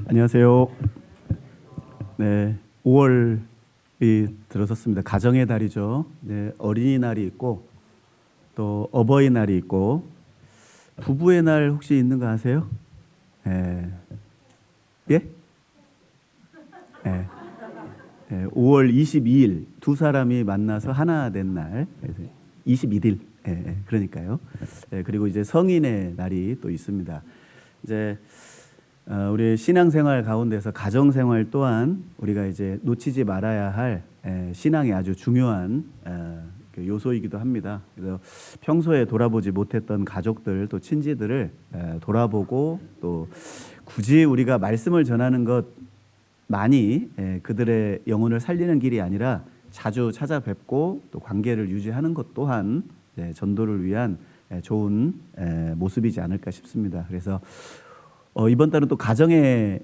안녕하세요. 네, 5월이 들어섰습니다. 가정의 달이죠. 네, 어린이날이 있고 또 어버이날이 있고 부부의 날 혹시 있는 거 아세요? 예? 5월 22일 두 사람이 만나서 하나 된 날. 22일. 그러니까요. 그리고 이제 성인의 날이 또 있습니다. 이제 우리 신앙생활 가운데서 가정생활 또한 우리가 이제 놓치지 말아야 할 신앙의 아주 중요한 요소이기도 합니다. 그래서 평소에 돌아보지 못했던 가족들 또 친지들을 돌아보고 또 굳이 우리가 말씀을 전하는 것만이 그들의 영혼을 살리는 길이 아니라 자주 찾아뵙고 또 관계를 유지하는 것 또한 전도를 위한 좋은 모습이지 않을까 싶습니다. 그래서 이번 달은 또 가정의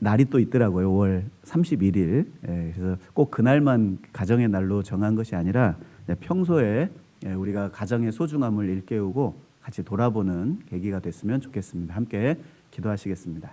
날이 또 있더라고요. 5월 31일. 그래서 꼭 그날만 가정의 날로 정한 것이 아니라 평소에 우리가 가정의 소중함을 일깨우고 같이 돌아보는 계기가 됐으면 좋겠습니다. 함께 기도하시겠습니다.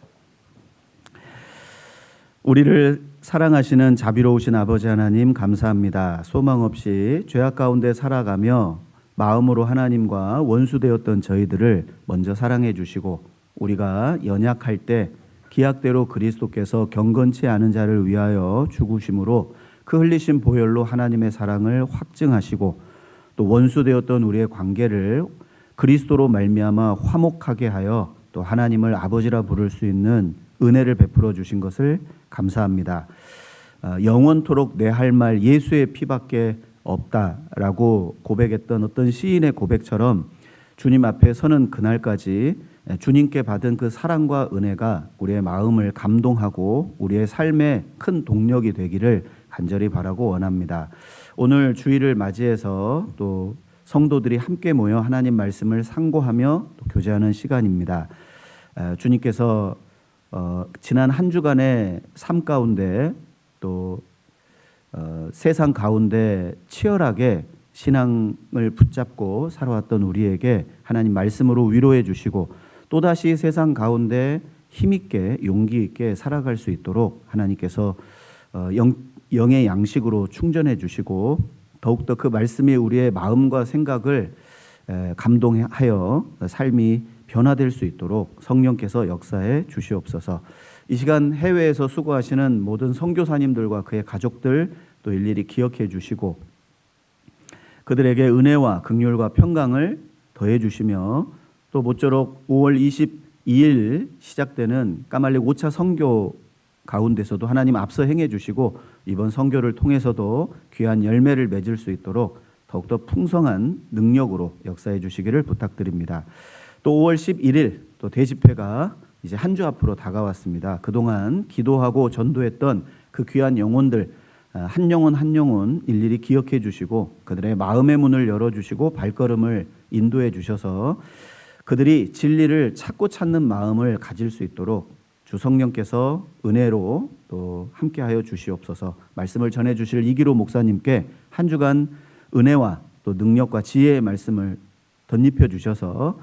우리를 사랑하시는 자비로우신 아버지 하나님 감사합니다. 소망 없이 죄악 가운데 살아가며 마음으로 하나님과 원수되었던 저희들을 먼저 사랑해 주시고 우리가 연약할 때 기약대로 그리스도께서 경건치 않은 자를 위하여 죽으심으로 그 흘리신 보혈로 하나님의 사랑을 확증하시고 또 원수되었던 우리의 관계를 그리스도로 말미암아 화목하게 하여 또 하나님을 아버지라 부를 수 있는 은혜를 베풀어 주신 것을 감사합니다. 영원토록 내 할 말 예수의 피밖에 없다라고 고백했던 어떤 시인의 고백처럼 주님 앞에 서는 그날까지 주님께 받은 그 사랑과 은혜가 우리의 마음을 감동하고 우리의 삶의 큰 동력이 되기를 간절히 바라고 원합니다. 오늘 주일을 맞이해서 또 성도들이 함께 모여 하나님 말씀을 상고하며 또 교제하는 시간입니다. 주님께서 지난 한 주간의 삶 가운데 또 세상 가운데 치열하게 신앙을 붙잡고 살아왔던 우리에게 하나님 말씀으로 위로해 주시고 또다시 세상 가운데 힘있게 용기 있게 살아갈 수 있도록 하나님께서 영의 양식으로 충전해 주시고 더욱더 그 말씀이 우리의 마음과 생각을 감동하여 삶이 변화될 수 있도록 성령께서 역사해 주시옵소서. 이 시간 해외에서 수고하시는 모든 선교사님들과 그의 가족들 또 일일이 기억해 주시고 그들에게 은혜와 긍휼과 평강을 더해 주시며 또 모쪼록 5월 22일 시작되는 까말릭 5차 선교 가운데서도 하나님 앞서 행해 주시고 이번 선교를 통해서도 귀한 열매를 맺을 수 있도록 더욱더 풍성한 능력으로 역사해 주시기를 부탁드립니다. 또 5월 11일 또 대집회가 이제 한 주 앞으로 다가왔습니다. 그동안 기도하고 전도했던 그 귀한 영혼들 한 영혼 한 영혼 일일이 기억해 주시고 그들의 마음의 문을 열어주시고 발걸음을 인도해 주셔서 그들이 진리를 찾고 찾는 마음을 가질 수 있도록 주 성령께서 은혜로 또 함께하여 주시옵소서. 말씀을 전해 주실 이기로 목사님께 한 주간 은혜와 또 능력과 지혜의 말씀을 덧입혀 주셔서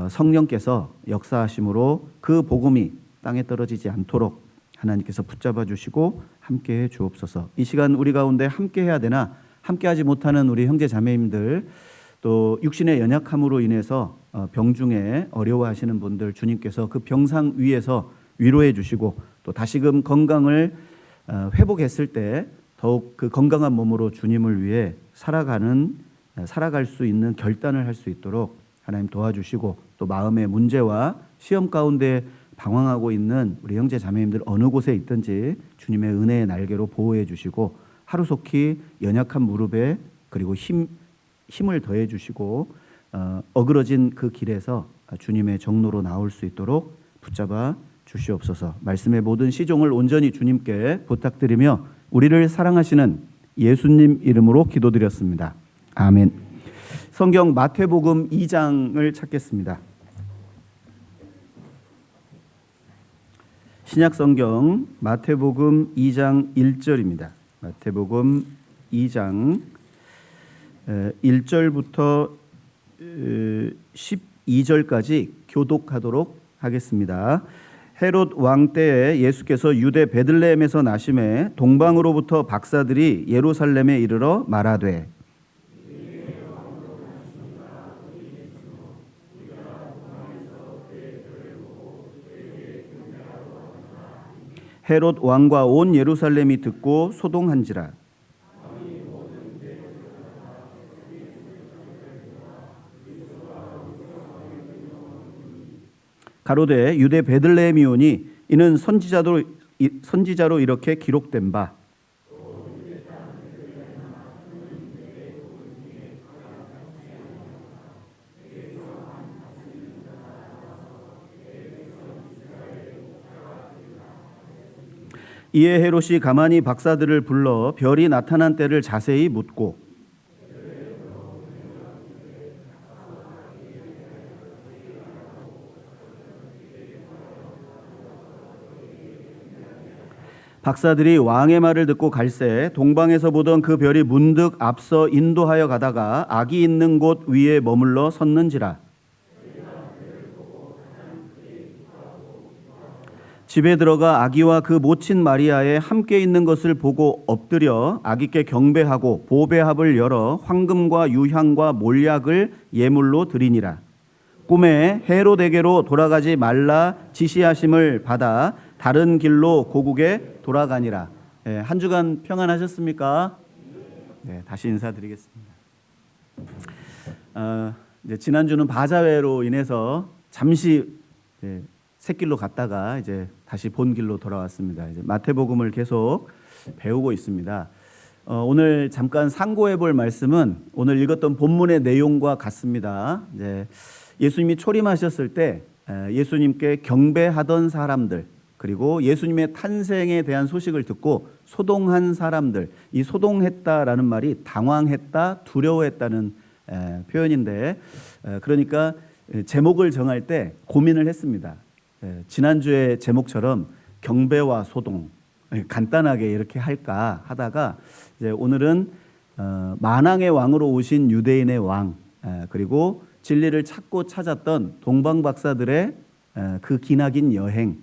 성령께서 역사하심으로 그 복음이 땅에 떨어지지 않도록 하나님께서 붙잡아 주시고 함께해 주옵소서. 이 시간 우리 가운데 함께해야 되나 함께하지 못하는 우리 형제 자매님들 또 육신의 연약함으로 인해서 병중에 어려워하시는 분들 주님께서 그 병상 위에서 위로해 주시고 또 다시금 건강을 회복했을 때 더욱 그 건강한 몸으로 주님을 위해 살아갈 수 있는 결단을 할 수 있도록 하나님 도와주시고 또 마음의 문제와 시험 가운데 방황하고 있는 우리 형제 자매님들 어느 곳에 있든지 주님의 은혜의 날개로 보호해 주시고 하루속히 연약한 무릎에 그리고 힘을 더해 주시고 어그러진 그 길에서 주님의 정로로 나올 수 있도록 붙잡아 주시옵소서. 말씀의 모든 시종을 온전히 주님께 부탁드리며 우리를 사랑하시는 예수님 이름으로 기도드렸습니다. 아멘. 성경 마태복음 2장을 찾겠습니다. 신약성경 마태복음 2장 1절입니다. 마태복음 2장 1절부터 12절까지 교독하도록 하겠습니다. 헤롯 왕 때에 예수께서 유대 베들레헴에서 나심에 동방으로부터 박사들이 예루살렘에 이르러 말하되 헤롯 왕과 온 예루살렘이 듣고 소동한지라. 가로되 유대 베들레헴이오니 이는 선지자로 이렇게 기록된 바 이에 헤롯이 가만히 박사들을 불러 별이 나타난 때를 자세히 묻고 박사들이 왕의 말을 듣고 갈새 동방에서 보던 그 별이 문득 앞서 인도하여 가다가 아기 있는 곳 위에 머물러 섰는지라. 집에 들어가 아기와 그 모친 마리아에 함께 있는 것을 보고 엎드려 아기께 경배하고 보배합을 열어 황금과 유향과 몰약을 예물로 드리니라. 꿈에 헤롯에게로 돌아가지 말라 지시하심을 받아 다른 길로 고국에 돌아가니라. 한 주간 평안하셨습니까? 네, 다시 인사드리겠습니다. 이제 지난주는 바자회로 인해서 잠시 샛길로 갔다가 이제 다시 본 길로 돌아왔습니다. 이제 마태복음을 계속 배우고 있습니다. 오늘 잠깐 상고해 볼 말씀은 오늘 읽었던 본문의 내용과 같습니다. 이제 예수님이 초림하셨을 때 예수님께 경배하던 사람들 그리고 예수님의 탄생에 대한 소식을 듣고 소동한 사람들, 이 소동했다라는 말이 당황했다, 두려워했다는 표현인데 그러니까 제목을 정할 때 고민을 했습니다. 지난주의 제목처럼 경배와 소동 간단하게 이렇게 할까 하다가 이제 오늘은 만왕의 왕으로 오신 유대인의 왕 그리고 진리를 찾고 찾았던 동방 박사들의 그 기나긴 여행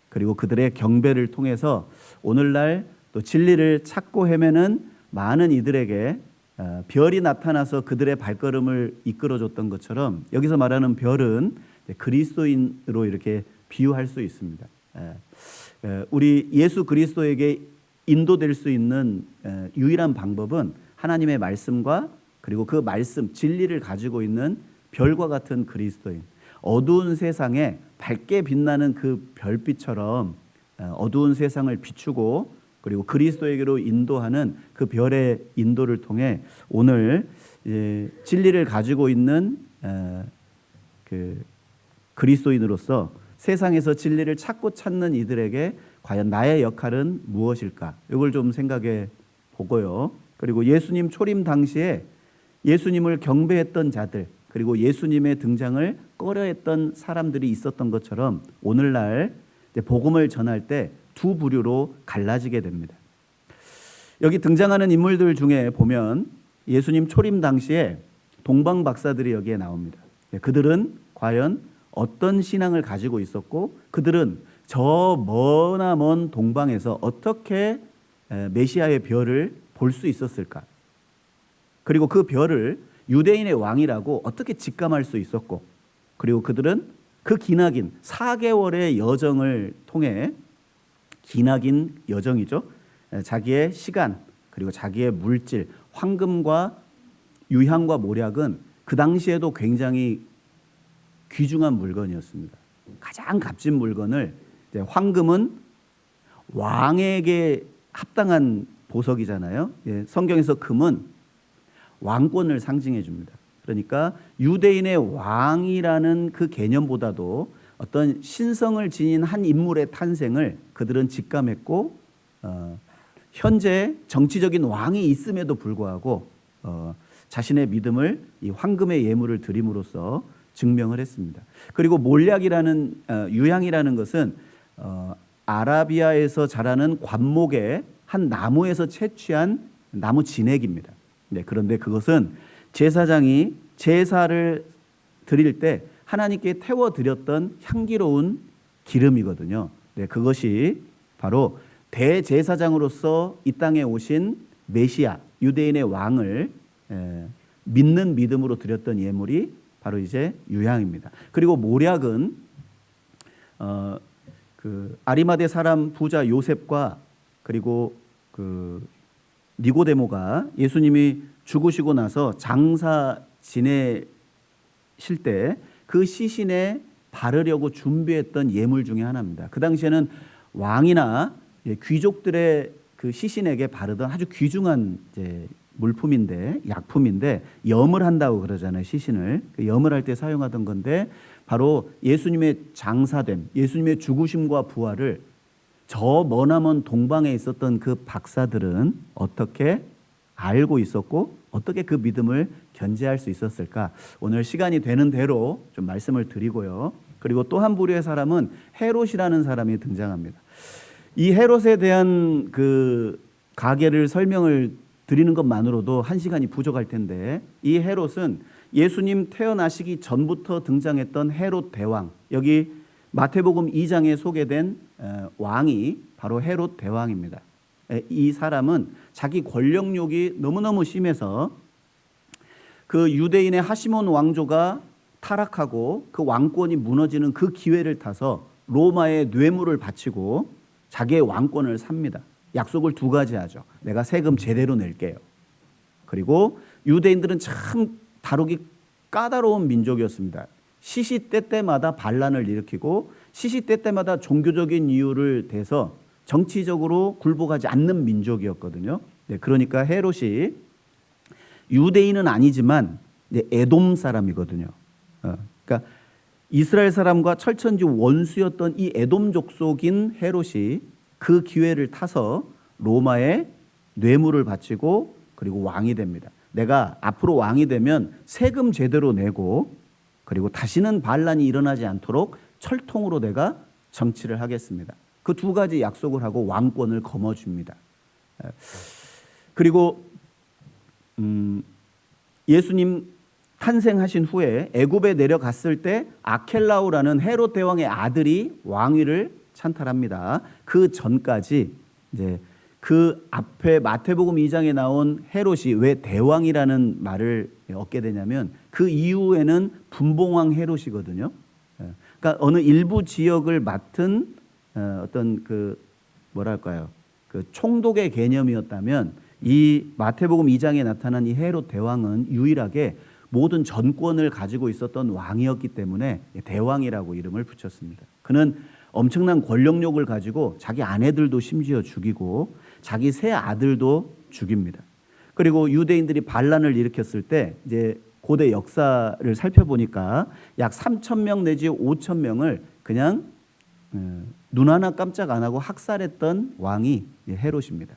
그리고 그들의 경배를 통해서 오늘날 또 진리를 찾고 헤매는 많은 이들에게 별이 나타나서 그들의 발걸음을 이끌어줬던 것처럼 여기서 말하는 별은 그리스도인으로 이렇게 비유할 수 있습니다. 우리 예수 그리스도에게 인도될 수 있는 유일한 방법은 하나님의 말씀과 그리고 그 말씀 진리를 가지고 있는 별과 같은 그리스도인, 어두운 세상에 밝게 빛나는 그 별빛처럼 어두운 세상을 비추고 그리고 그리스도에게로 인도하는 그 별의 인도를 통해 오늘 진리를 가지고 있는 그 그리스도인으로서 세상에서 진리를 찾는 이들에게 과연 나의 역할은 무엇일까? 이걸 좀 생각해 보고요. 그리고 예수님 초림 당시에 예수님을 경배했던 자들, 그리고 예수님의 등장을 꺼려했던 사람들이 있었던 것처럼 오늘날 복음을 전할 때 두 부류로 갈라지게 됩니다. 여기 등장하는 인물들 중에 보면 예수님 초림 당시에 동방 박사들이 여기에 나옵니다. 그들은 과연 어떤 신앙을 가지고 있었고 그들은 저 머나 먼 동방에서 어떻게 메시아의 별을 볼 수 있었을까? 그리고 그 별을 유대인의 왕이라고 어떻게 직감할 수 있었고, 그리고 그들은 그 기나긴 4개월의 여정을 통해, 기나긴 여정이죠, 자기의 시간 그리고 자기의 물질, 황금과 유향과 모략은 그 당시에도 굉장히 귀중한 물건이었습니다. 가장 값진 물건을, 황금은 왕에게 합당한 보석이잖아요. 성경에서 금은 왕권을 상징해 줍니다. 그러니까 유대인의 왕이라는 그 개념보다도 어떤 신성을 지닌 한 인물의 탄생을 그들은 직감했고, 현재 정치적인 왕이 있음에도 불구하고 자신의 믿음을 이 황금의 예물을 드림으로써 증명을 했습니다. 그리고 몰약이라는 유향이라는 것은 아라비아에서 자라는 관목의 한 나무에서 채취한 나무 진액입니다. 그런데 그것은 제사장이 제사를 드릴 때 하나님께 태워 드렸던 향기로운 기름이거든요. 그것이 바로 대제사장으로서 이 땅에 오신 메시아, 유대인의 왕을 믿는 믿음으로 드렸던 예물이 바로 이제 유향입니다. 그리고 모략은 그 아리마대 사람 부자 요셉과 그리고 그 니고데모가 예수님이 죽으시고 나서 장사 지내실 때 그 시신에 바르려고 준비했던 예물 중에 하나입니다. 그 당시에는 왕이나 귀족들의 그 시신에게 바르던 아주 귀중한 물품인데, 약품인데, 염을 한다고 그러잖아요. 시신을 염을 할 때 사용하던 건데, 바로 예수님의 장사됨, 예수님의 죽으심과 부활을 저 머나먼 동방에 있었던 그 박사들은 어떻게 알고 있었고 어떻게 그 믿음을 견제할 수 있었을까? 오늘 시간이 되는 대로 좀 말씀을 드리고요. 그리고 또 한 부류의 사람은 헤롯이라는 사람이 등장합니다. 이 헤롯에 대한 그 가계를 설명을 드리는 것만으로도 한 시간이 부족할 텐데, 이 헤롯은 예수님 태어나시기 전부터 등장했던 헤롯 대왕, 여기 마태복음 2장에 소개된 왕이 바로 헤롯 대왕입니다. 이 사람은 자기 권력욕이 너무너무 심해서 그 유대인의 하시몬 왕조가 타락하고 그 왕권이 무너지는 그 기회를 타서 로마에 뇌물을 바치고 자기의 왕권을 삽니다. 약속을 두 가지 하죠. 내가 세금 제대로 낼게요. 그리고 유대인들은 참 다루기 까다로운 민족이었습니다. 시시때때마다 반란을 일으키고 시시때때마다 종교적인 이유를 대서 정치적으로 굴복하지 않는 민족이었거든요. 그러니까 헤롯이 유대인은 아니지만 에돔 사람이거든요. 그러니까 이스라엘 사람과 철천지 원수였던 이 에돔 족속인 헤롯이 그 기회를 타서 로마에 뇌물을 바치고 그리고 왕이 됩니다. 내가 앞으로 왕이 되면 세금 제대로 내고 그리고 다시는 반란이 일어나지 않도록 철통으로 내가 정치를 하겠습니다. 그 두 가지 약속을 하고 왕권을 거머쥡니다. 그리고 예수님 탄생하신 후에 애굽에 내려갔을 때 아켈라오라는 헤롯 대왕의 아들이 왕위를 찬탈합니다. 그 전까지 이제 그 앞에 마태복음 2장에 나온 헤롯이 왜 대왕이라는 말을 얻게 되냐면 그 이후에는 분봉왕 헤롯이거든요. 그러니까 어느 일부 지역을 맡은 어떤 그 뭐랄까요? 그 총독의 개념이었다면 이 마태복음 2장에 나타난 이 헤롯 대왕은 유일하게 모든 전권을 가지고 있었던 왕이었기 때문에 대왕이라고 이름을 붙였습니다. 그는 엄청난 권력욕을 가지고 자기 아내들도 심지어 죽이고 자기 세 아들도 죽입니다. 그리고 유대인들이 반란을 일으켰을 때 이제 고대 역사를 살펴보니까 약 3,000명 내지 5,000명을 그냥 눈 하나 깜짝 안 하고 학살했던 왕이 헤롯입니다.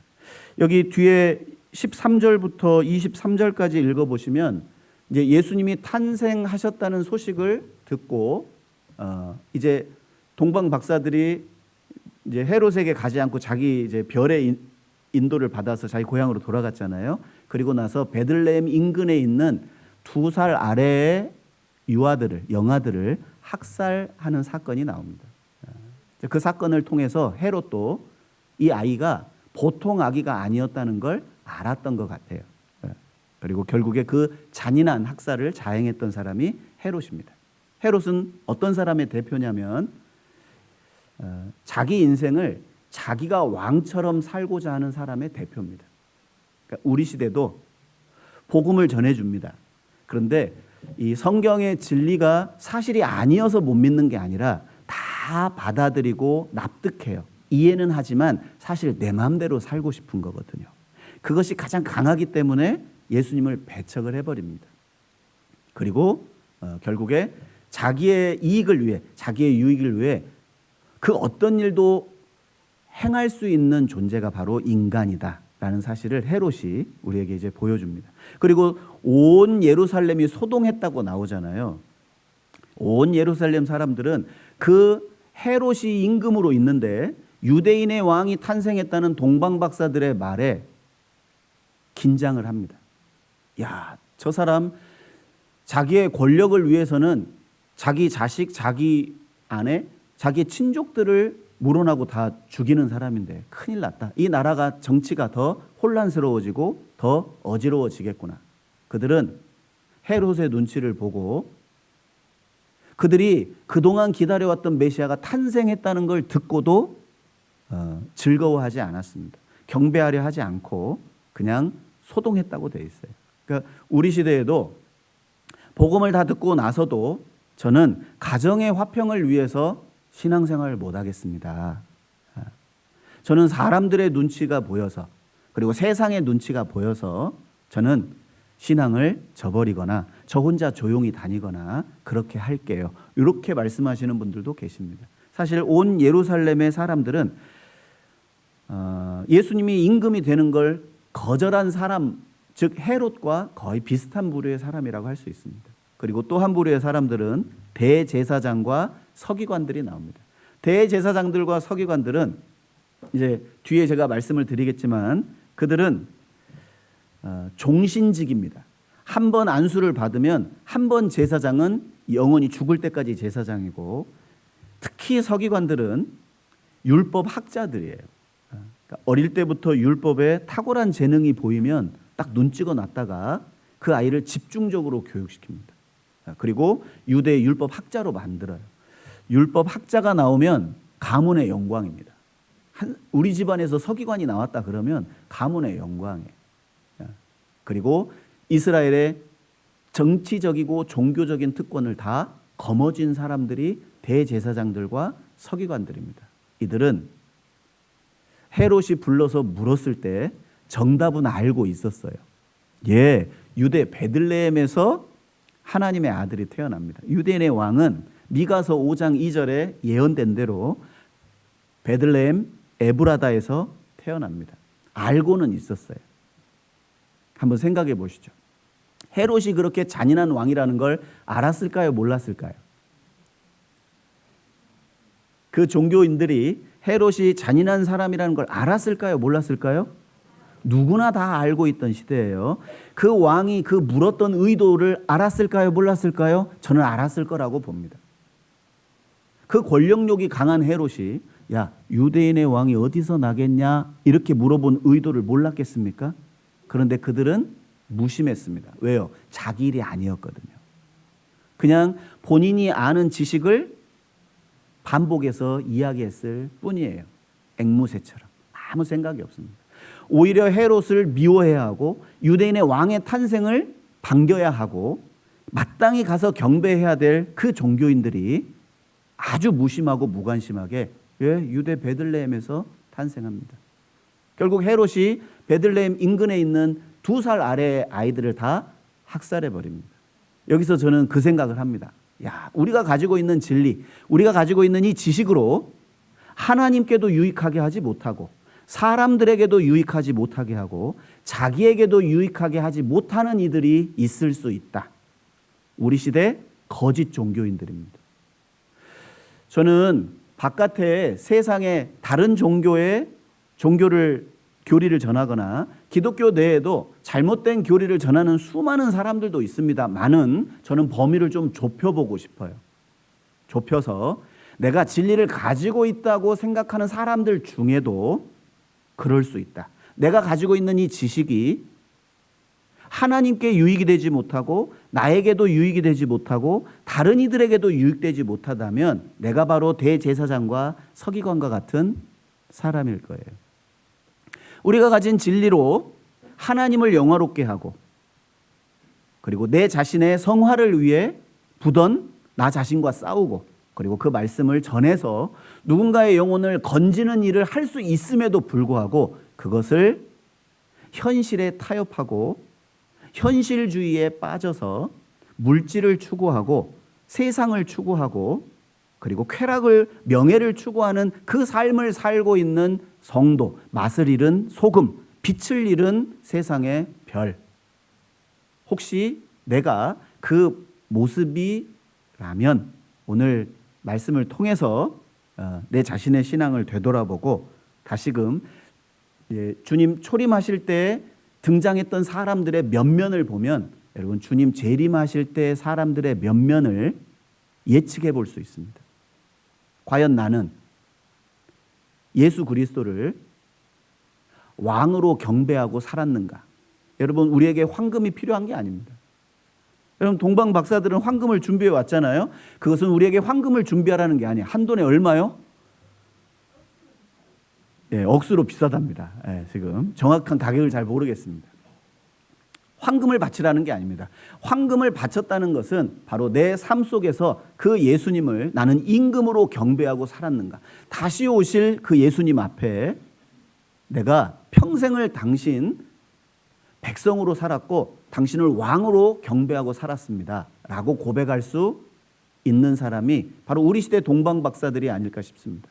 여기 뒤에 13절부터 23절까지 읽어보시면 이제 예수님이 탄생하셨다는 소식을 듣고 이제 동방 박사들이 이제 헤롯에게 가지 않고 자기 이제 별의 인도를 받아서 자기 고향으로 돌아갔잖아요. 그리고 나서 베들레헴 인근에 있는 2살 아래의 유아들을 영아들을 학살하는 사건이 나옵니다. 그 사건을 통해서 헤롯도 이 아이가 보통 아기가 아니었다는 걸 알았던 것 같아요. 그리고 결국에 그 잔인한 학살을 자행했던 사람이 헤롯입니다. 헤롯은 어떤 사람의 대표냐면 자기 인생을 자기가 왕처럼 살고자 하는 사람의 대표입니다. 그러니까 우리 시대도 복음을 전해줍니다. 그런데 이 성경의 진리가 사실이 아니어서 못 믿는 게 아니라 다 받아들이고 납득해요. 이해는 하지만 사실 내 마음대로 살고 싶은 거거든요. 그것이 가장 강하기 때문에 예수님을 배척을 해버립니다. 그리고 결국에 자기의 이익을 위해, 자기의 유익을 위해 그 어떤 일도 행할 수 있는 존재가 바로 인간이다라는 사실을 헤롯이 우리에게 이제 보여줍니다. 그리고 온 예루살렘이 소동했다고 나오잖아요. 온 예루살렘 사람들은 그 헤롯이 임금으로 있는데 유대인의 왕이 탄생했다는 동방 박사들의 말에 긴장을 합니다. 야, 저 사람 자기의 권력을 위해서는 자기 자식, 자기 아내, 자기 친족들을 물어나고 다 죽이는 사람인데 큰일 났다. 이 나라가 정치가 더 혼란스러워지고 더 어지러워지겠구나. 그들은 헤롯의 눈치를 보고 그들이 그동안 기다려왔던 메시아가 탄생했다는 걸 듣고도 즐거워하지 않았습니다. 경배하려 하지 않고 그냥 소동했다고 돼 있어요. 그러니까 우리 시대에도 복음을 다 듣고 나서도 저는 가정의 화평을 위해서 신앙생활을 못 하겠습니다. 저는 사람들의 눈치가 보여서 그리고 세상의 눈치가 보여서 저는 신앙을 저버리거나 저 혼자 조용히 다니거나 그렇게 할게요. 이렇게 말씀하시는 분들도 계십니다. 사실 온 예루살렘의 사람들은 예수님이 임금이 되는 걸 거절한 사람, 즉 헤롯과 거의 비슷한 부류의 사람이라고 할 수 있습니다. 그리고 또 한 부류의 사람들은 대제사장과 서기관들이 나옵니다. 대제사장들과 서기관들은 이제 뒤에 제가 말씀을 드리겠지만 그들은 종신직입니다. 한 번 안수를 받으면 한 번 제사장은 영원히 죽을 때까지 제사장이고 특히 서기관들은 율법 학자들이에요. 그러니까 어릴 때부터 율법에 탁월한 재능이 보이면 딱 눈 찍어 놨다가 그 아이를 집중적으로 교육시킵니다. 그리고 유대 율법 학자로 만들어요. 율법 학자가 나오면 가문의 영광입니다. 우리 집안에서 서기관이 나왔다 그러면 가문의 영광이에요. 그리고 이스라엘의 정치적이고 종교적인 특권을 다 거머쥔 사람들이 대제사장들과 서기관들입니다. 이들은 헤롯이 불러서 물었을 때 정답은 알고 있었어요. 예, 유대 베들레헴에서 하나님의 아들이 태어납니다. 유대인의 왕은 미가서 5장 2절에 예언된 대로 베들레헴 에브라다에서 태어납니다. 알고는 있었어요. 한번 생각해 보시죠. 헤롯이 그렇게 잔인한 왕이라는 걸 알았을까요? 몰랐을까요? 그 종교인들이 헤롯이 잔인한 사람이라는 걸 알았을까요? 몰랐을까요? 누구나 다 알고 있던 시대예요. 그 왕이 그 물었던 의도를 알았을까요? 몰랐을까요? 저는 알았을 거라고 봅니다. 그 권력욕이 강한 헤롯이 야, 유대인의 왕이 어디서 나겠냐 이렇게 물어본 의도를 몰랐겠습니까? 그런데 그들은 무심했습니다. 왜요? 자기 일이 아니었거든요. 그냥 본인이 아는 지식을 반복해서 이야기했을 뿐이에요. 앵무새처럼 아무 생각이 없습니다. 오히려 헤롯을 미워해야 하고 유대인의 왕의 탄생을 반겨야 하고 마땅히 가서 경배해야 될 그 종교인들이 아주 무심하고 무관심하게 유대 베들레헴에서 탄생합니다. 결국 헤롯이 베들레헴 인근에 있는 2살 아래의 아이들을 다 학살해 버립니다. 여기서 저는 그 생각을 합니다. 우리가 가지고 있는 진리, 우리가 가지고 있는 이 지식으로 하나님께도 유익하게 하지 못하고 사람들에게도 유익하지 못하게 하고 자기에게도 유익하게 하지 못하는 이들이 있을 수 있다. 우리 시대 거짓 종교인들입니다. 저는 바깥에 세상에 다른 교리를 전하거나 기독교 내에도 잘못된 교리를 전하는 수많은 사람들도 있습니다만은 저는 범위를 좀 좁혀보고 싶어요. 좁혀서 내가 진리를 가지고 있다고 생각하는 사람들 중에도 그럴 수 있다. 내가 가지고 있는 이 지식이 하나님께 유익이 되지 못하고 나에게도 유익이 되지 못하고 다른 이들에게도 유익되지 못하다면 내가 바로 대제사장과 서기관과 같은 사람일 거예요. 우리가 가진 진리로 하나님을 영화롭게 하고 그리고 내 자신의 성화를 위해 부던 나 자신과 싸우고 그리고 그 말씀을 전해서 누군가의 영혼을 건지는 일을 할 수 있음에도 불구하고 그것을 현실에 타협하고 현실주의에 빠져서 물질을 추구하고 세상을 추구하고 그리고 쾌락을 명예를 추구하는 그 삶을 살고 있는 성도, 맛을 잃은 소금, 빛을 잃은 세상의 별. 혹시 내가 그 모습이라면 오늘 말씀을 통해서 내 자신의 신앙을 되돌아보고 다시금 주님 초림하실 때 등장했던 사람들의 면면을 보면 여러분 주님 재림하실 때 사람들의 면면을 예측해 볼 수 있습니다. 과연 나는 예수 그리스도를 왕으로 경배하고 살았는가? 여러분 우리에게 황금이 필요한 게 아닙니다. 여러분 동방 박사들은 황금을 준비해 왔잖아요. 그것은 우리에게 황금을 준비하라는 게 아니에요. 한 돈에 얼마요? 억수로 비싸답니다. 지금 정확한 가격을 잘 모르겠습니다. 황금을 바치라는 게 아닙니다. 황금을 바쳤다는 것은 바로 내 삶 속에서 그 예수님을 나는 임금으로 경배하고 살았는가. 다시 오실 그 예수님 앞에 내가 평생을 당신 백성으로 살았고 당신을 왕으로 경배하고 살았습니다 라고 고백할 수 있는 사람이 바로 우리 시대 동방 박사들이 아닐까 싶습니다.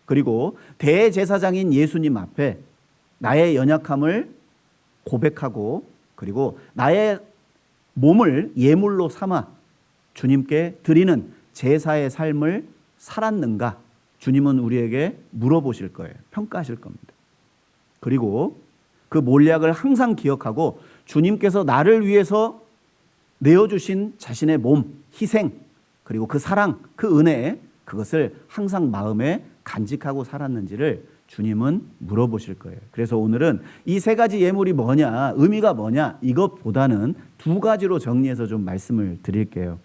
그리고 대제사장인 예수님 앞에 나의 연약함을 고백하고 그리고 나의 몸을 예물로 삼아 주님께 드리는 제사의 삶을 살았는가? 주님은 우리에게 물어보실 거예요. 평가하실 겁니다. 그리고 그 몰약을 항상 기억하고 주님께서 나를 위해서 내어주신 자신의 몸, 희생, 그리고 그 사랑, 그 은혜, 그것을 항상 마음에 간직하고 살았는지를 주님은 물어보실 거예요. 그래서 오늘은 이 세 가지 예물이 뭐냐, 의미가 뭐냐, 이것보다는 두 가지로 정리해서 좀 말씀을 드릴게요.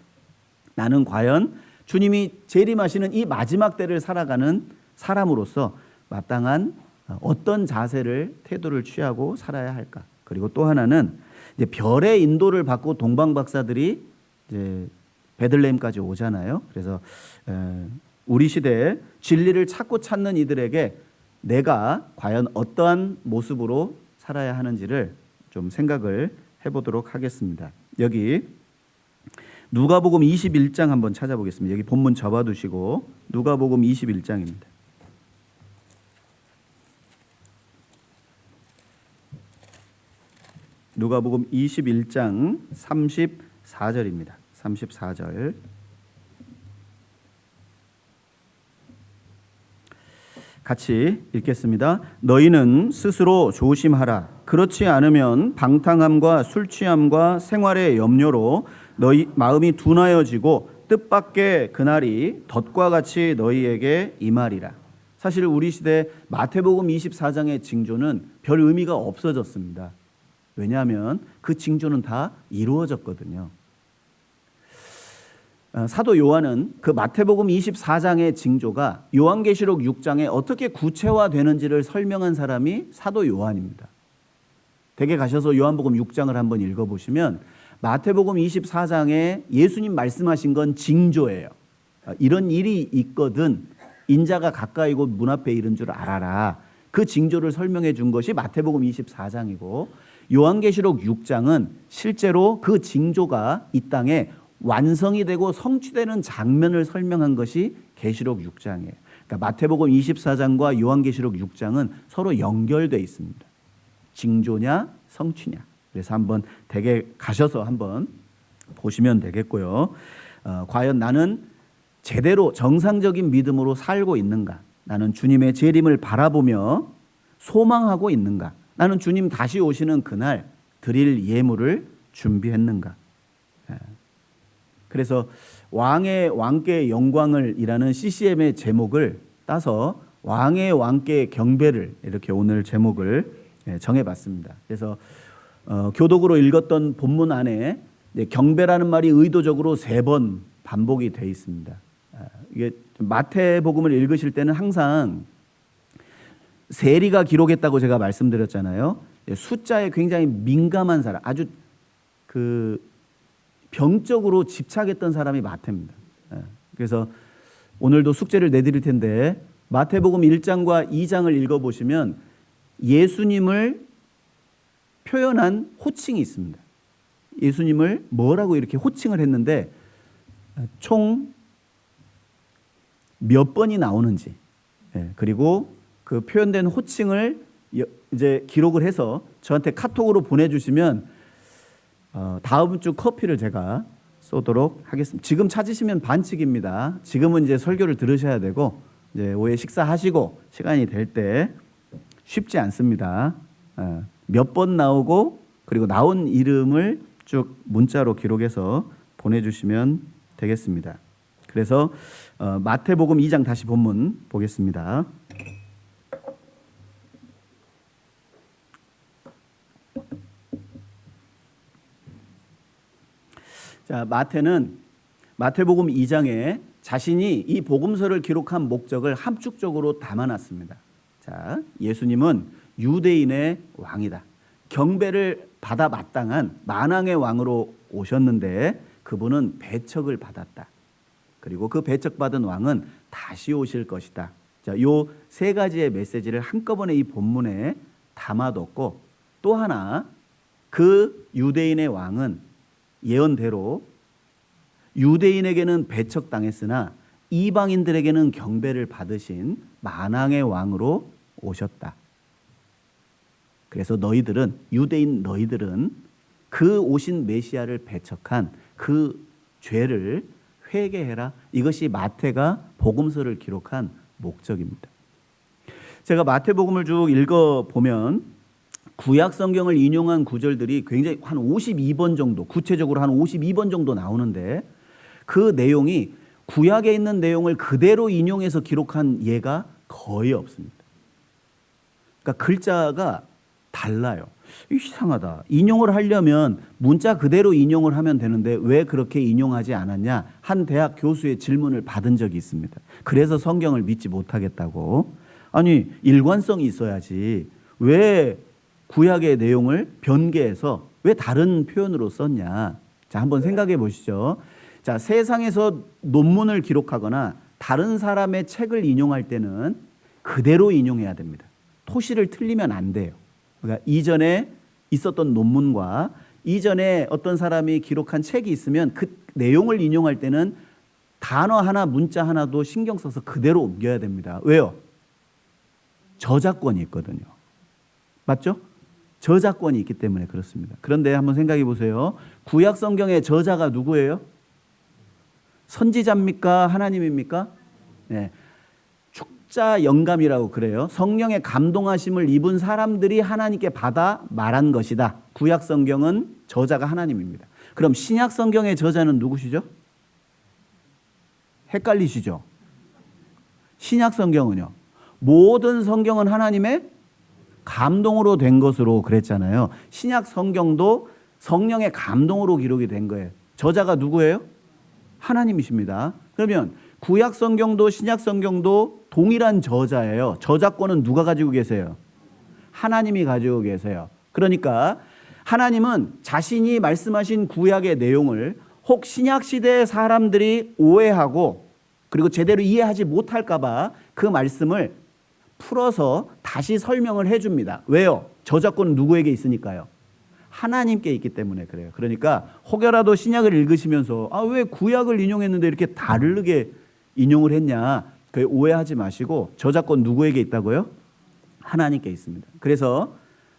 나는 과연 주님이 재림하시는 이 마지막 때를 살아가는 사람으로서 마땅한 어떤 자세를, 태도를 취하고 살아야 할까? 그리고 또 하나는 이제 별의 인도를 받고 동방 박사들이 이제 베들레헴까지 오잖아요. 그래서 우리 시대에 진리를 찾고 찾는 이들에게 내가 과연 어떠한 모습으로 살아야 하는지를 좀 생각을 해보도록 하겠습니다. 여기 누가복음 21장 한번 찾아보겠습니다. 여기 본문 접어두시고 누가복음 21장입니다. 누가복음 21장 34절입니다. 34절. 같이 읽겠습니다. 너희는 스스로 조심하라. 그렇지 않으면 방탕함과 술 취함과 생활의 염려로 너희 마음이 둔하여지고 뜻밖의 그날이 덫과 같이 너희에게 임하리라. 사실 우리 시대 마태복음 24장의 징조는 별 의미가 없어졌습니다. 왜냐하면 그 징조는 다 이루어졌거든요. 사도 요한은 그 마태복음 24장의 징조가 요한계시록 6장에 어떻게 구체화되는지를 설명한 사람이 사도 요한입니다. 댁에 가셔서 요한복음 6장을 한번 읽어보시면 마태복음 24장에 예수님 말씀하신 건 징조예요. 이런 일이 있거든 인자가 가까이고 문 앞에 이른 줄 알아라. 그 징조를 설명해 준 것이 마태복음 24장이고 요한계시록 6장은 실제로 그 징조가 이 땅에 완성이 되고 성취되는 장면을 설명한 것이 계시록 6장이에요. 그러니까 마태복음 24장과 요한계시록 6장은 서로 연결되어 있습니다. 징조냐 성취냐. 그래서 한번 댁에 가셔서 한번 보시면 되겠고요. 과연 나는 제대로 정상적인 믿음으로 살고 있는가? 나는 주님의 재림을 바라보며 소망하고 있는가? 나는 주님 다시 오시는 그날 드릴 예물을 준비했는가? 그래서 왕의 왕께 영광을 이라는 CCM의 제목을 따서 왕의 왕께 경배를 이렇게 오늘 제목을 정해봤습니다. 그래서 교독으로 읽었던 본문 안에 경배라는 말이 의도적으로 3번 반복이 되어 있습니다. 이게 마태복음을 읽으실 때는 항상 세리가 기록했다고 제가 말씀드렸잖아요. 숫자에 굉장히 민감한 사람, 아주 병적으로 집착했던 사람이 마태입니다. 그래서 오늘도 숙제를 내드릴 텐데 마태복음 1장과 2장을 읽어보시면 예수님을 표현한 호칭이 있습니다. 예수님을 뭐라고 이렇게 호칭을 했는데 총 몇 번이 나오는지 그리고 그 표현된 호칭을 이제 기록을 해서 저한테 카톡으로 보내주시면 다음 주 커피를 제가 쏘도록 하겠습니다. 지금 찾으시면 반칙입니다. 지금은 이제 설교를 들으셔야 되고 이제 오후에 식사하시고 시간이 될 때 쉽지 않습니다. 몇 번 나오고 그리고 나온 이름을 쭉 문자로 기록해서 보내주시면 되겠습니다. 그래서 마태복음 2장 다시 본문 보겠습니다. 자, 마태는 마태복음 2장에 자신이 이 복음서를 기록한 목적을 함축적으로 담아놨습니다. 자, 예수님은 유대인의 왕이다. 경배를 받아 마땅한 만왕의 왕으로 오셨는데 그분은 배척을 받았다. 그리고 그 배척받은 왕은 다시 오실 것이다. 자, 요 3가지의 메시지를 한꺼번에 이 본문에 담아뒀고 또 하나 그 유대인의 왕은 예언대로 유대인에게는 배척당했으나 이방인들에게는 경배를 받으신 만왕의 왕으로 오셨다. 그래서 너희들은 유대인 너희들은 그 오신 메시아를 배척한 그 죄를 회개해라. 이것이 마태가 복음서를 기록한 목적입니다. 제가 마태복음을 쭉 읽어보면 구약 성경을 인용한 구절들이 굉장히 한 52번 정도, 구체적으로 한 52번 정도 나오는데 그 내용이 구약에 있는 내용을 그대로 인용해서 기록한 예가 거의 없습니다. 그러니까 글자가 달라요. 이상하다. 인용을 하려면 문자 그대로 인용을 하면 되는데 왜 그렇게 인용하지 않았냐? 한 대학 교수의 질문을 받은 적이 있습니다. 그래서 성경을 믿지 못하겠다고. 아니, 일관성이 있어야지. 왜 구약의 내용을 변개해서 왜 다른 표현으로 썼냐? 자, 한번 생각해 보시죠. 자, 세상에서 논문을 기록하거나 다른 사람의 책을 인용할 때는 그대로 인용해야 됩니다. 토시를 틀리면 안 돼요. 그러니까 이전에 있었던 논문과 이전에 어떤 사람이 기록한 책이 있으면 그 내용을 인용할 때는 단어 하나, 문자 하나도 신경 써서 그대로 옮겨야 됩니다. 왜요? 저작권이 있거든요. 맞죠? 저작권이 있기 때문에 그렇습니다. 그런데 한번 생각해 보세요. 구약 성경의 저자가 누구예요? 선지자입니까? 하나님입니까? 네. 축자 영감이라고 그래요. 성령의 감동하심을 입은 사람들이 하나님께 받아 말한 것이다. 구약 성경은 저자가 하나님입니다. 그럼 신약 성경의 저자는 누구시죠? 헷갈리시죠? 신약 성경은요. 모든 성경은 하나님의 감동으로 된 것으로 그랬잖아요. 신약 성경도 성령의 감동으로 기록이 된 거예요. 저자가 누구예요? 하나님이십니다. 그러면 구약 성경도 신약 성경도 동일한 저자예요. 저작권은 누가 가지고 계세요? 하나님이 가지고 계세요. 그러니까 하나님은 자신이 말씀하신 구약의 내용을 혹 신약 시대의 사람들이 오해하고 그리고 제대로 이해하지 못할까 봐 그 말씀을 풀어서 다시 설명을 해줍니다. 왜요? 저작권은 누구에게 있으니까요? 하나님께 있기 때문에 그래요. 그러니까 혹여라도 신약을 읽으시면서 왜 구약을 인용했는데 이렇게 다르게 인용을 했냐, 그 오해하지 마시고 저작권 누구에게 있다고요? 하나님께 있습니다. 그래서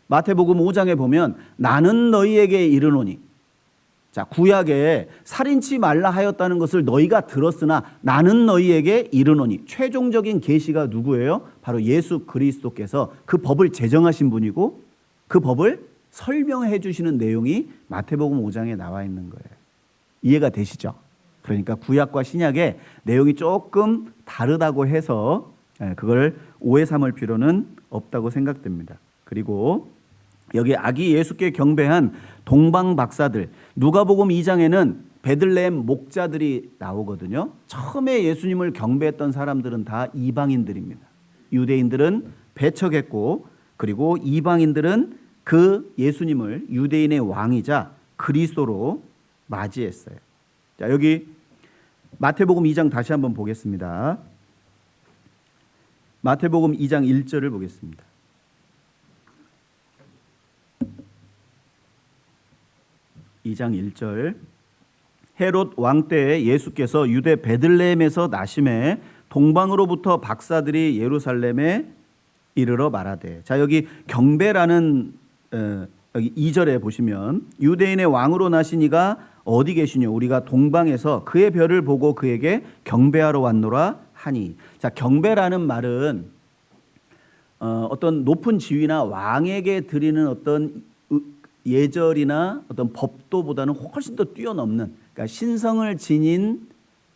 마태복음 5장에 보면 나는 너희에게 이르노니, 자, 구약에 살인치 말라 하였다는 것을 너희가 들었으나 나는 너희에게 이르노니, 최종적인 계시가 누구예요? 바로 예수 그리스도께서 그 법을 제정하신 분이고 그 법을 설명해 주시는 내용이 마태복음 5장에 나와 있는 거예요. 이해가 되시죠? 그러니까 구약과 신약의 내용이 조금 다르다고 해서 그걸 오해 삼을 필요는 없다고 생각됩니다. 그리고 여기 아기 예수께 경배한 동방 박사들, 누가복음 2장에는 베들레헴 목자들이 나오거든요. 처음에 예수님을 경배했던 사람들은 다 이방인들입니다. 유대인들은 배척했고 그리고 이방인들은 그 예수님을 유대인의 왕이자 그리스도로 맞이했어요. 자, 여기 마태복음 2장 다시 한번 보겠습니다. 마태복음 2장 1절을 보겠습니다. 2장 1절. 헤롯 왕 때에 예수께서 유대 베들레헴에서 나심에 동방으로부터 박사들이 예루살렘에 이르러 말하되. 자, 여기 경배라는 여기 2절에 보시면 유대인의 왕으로 나신 이가 어디 계시뇨? 우리가 동방에서 그의 별을 보고 그에게 경배하러 왔노라 하니. 자, 경배라는 말은 어떤 높은 지위나 왕에게 드리는 어떤 예절이나 어떤 법도보다는 훨씬 더 뛰어넘는, 그러니까 신성을 지닌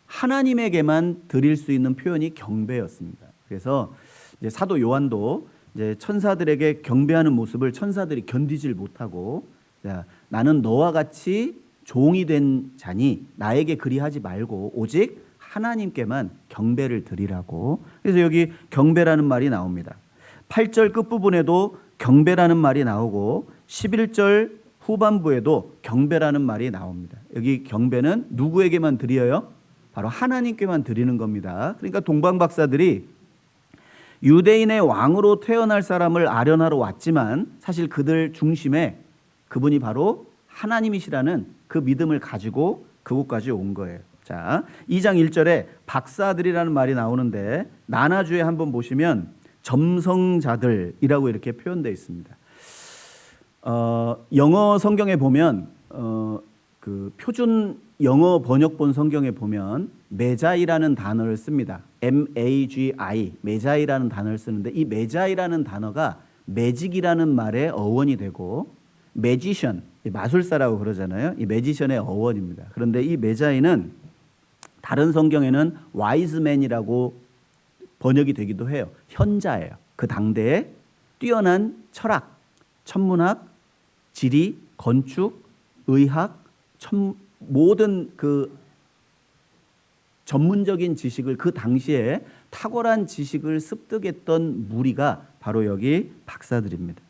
하나님에게만 드릴 수 있는 표현이 경배였습니다. 그래서 이제 사도 요한도 이제 천사들에게 경배하는 모습을 천사들이 견디질 못하고, 자, 나는 너와 같이 종이 된 자니 나에게 그리하지 말고 오직 하나님께만 경배를 드리라고. 그래서 여기 경배라는 말이 나옵니다. 8절 끝부분에도 경배라는 말이 나오고 11절 후반부에도 경배라는 말이 나옵니다. 여기 경배는 누구에게만 드려요? 바로 하나님께만 드리는 겁니다. 그러니까 동방 박사들이 유대인의 왕으로 태어날 사람을 아련하러 왔지만 사실 그들 중심에 그분이 바로 하나님이시라는 그 믿음을 가지고 그곳까지 온 거예요. 자, 2장 1절에 박사들이라는 말이 나오는데 나나주에 한번 보시면 점성자들이라고 이렇게 표현되어 있습니다. 영어 성경에 보면 그 표준 영어 번역본 성경에 보면 메자이라는 단어를 씁니다. M-A-G-I, 메자이라는 단어를 쓰는데 이 메자이라는 단어가 매직이라는 말의 어원이 되고 매지션, 마술사라고 그러잖아요. 이 매지션의 어원입니다. 그런데 이 메자이는 다른 성경에는 와이즈맨이라고 번역이 되기도 해요. 현자예요. 그 당대에 뛰어난 철학, 천문학, 지리, 건축, 의학, 모든 그 전문적인 지식을, 그 당시에 탁월한 지식을 습득했던 무리가 바로 여기 박사들입니다.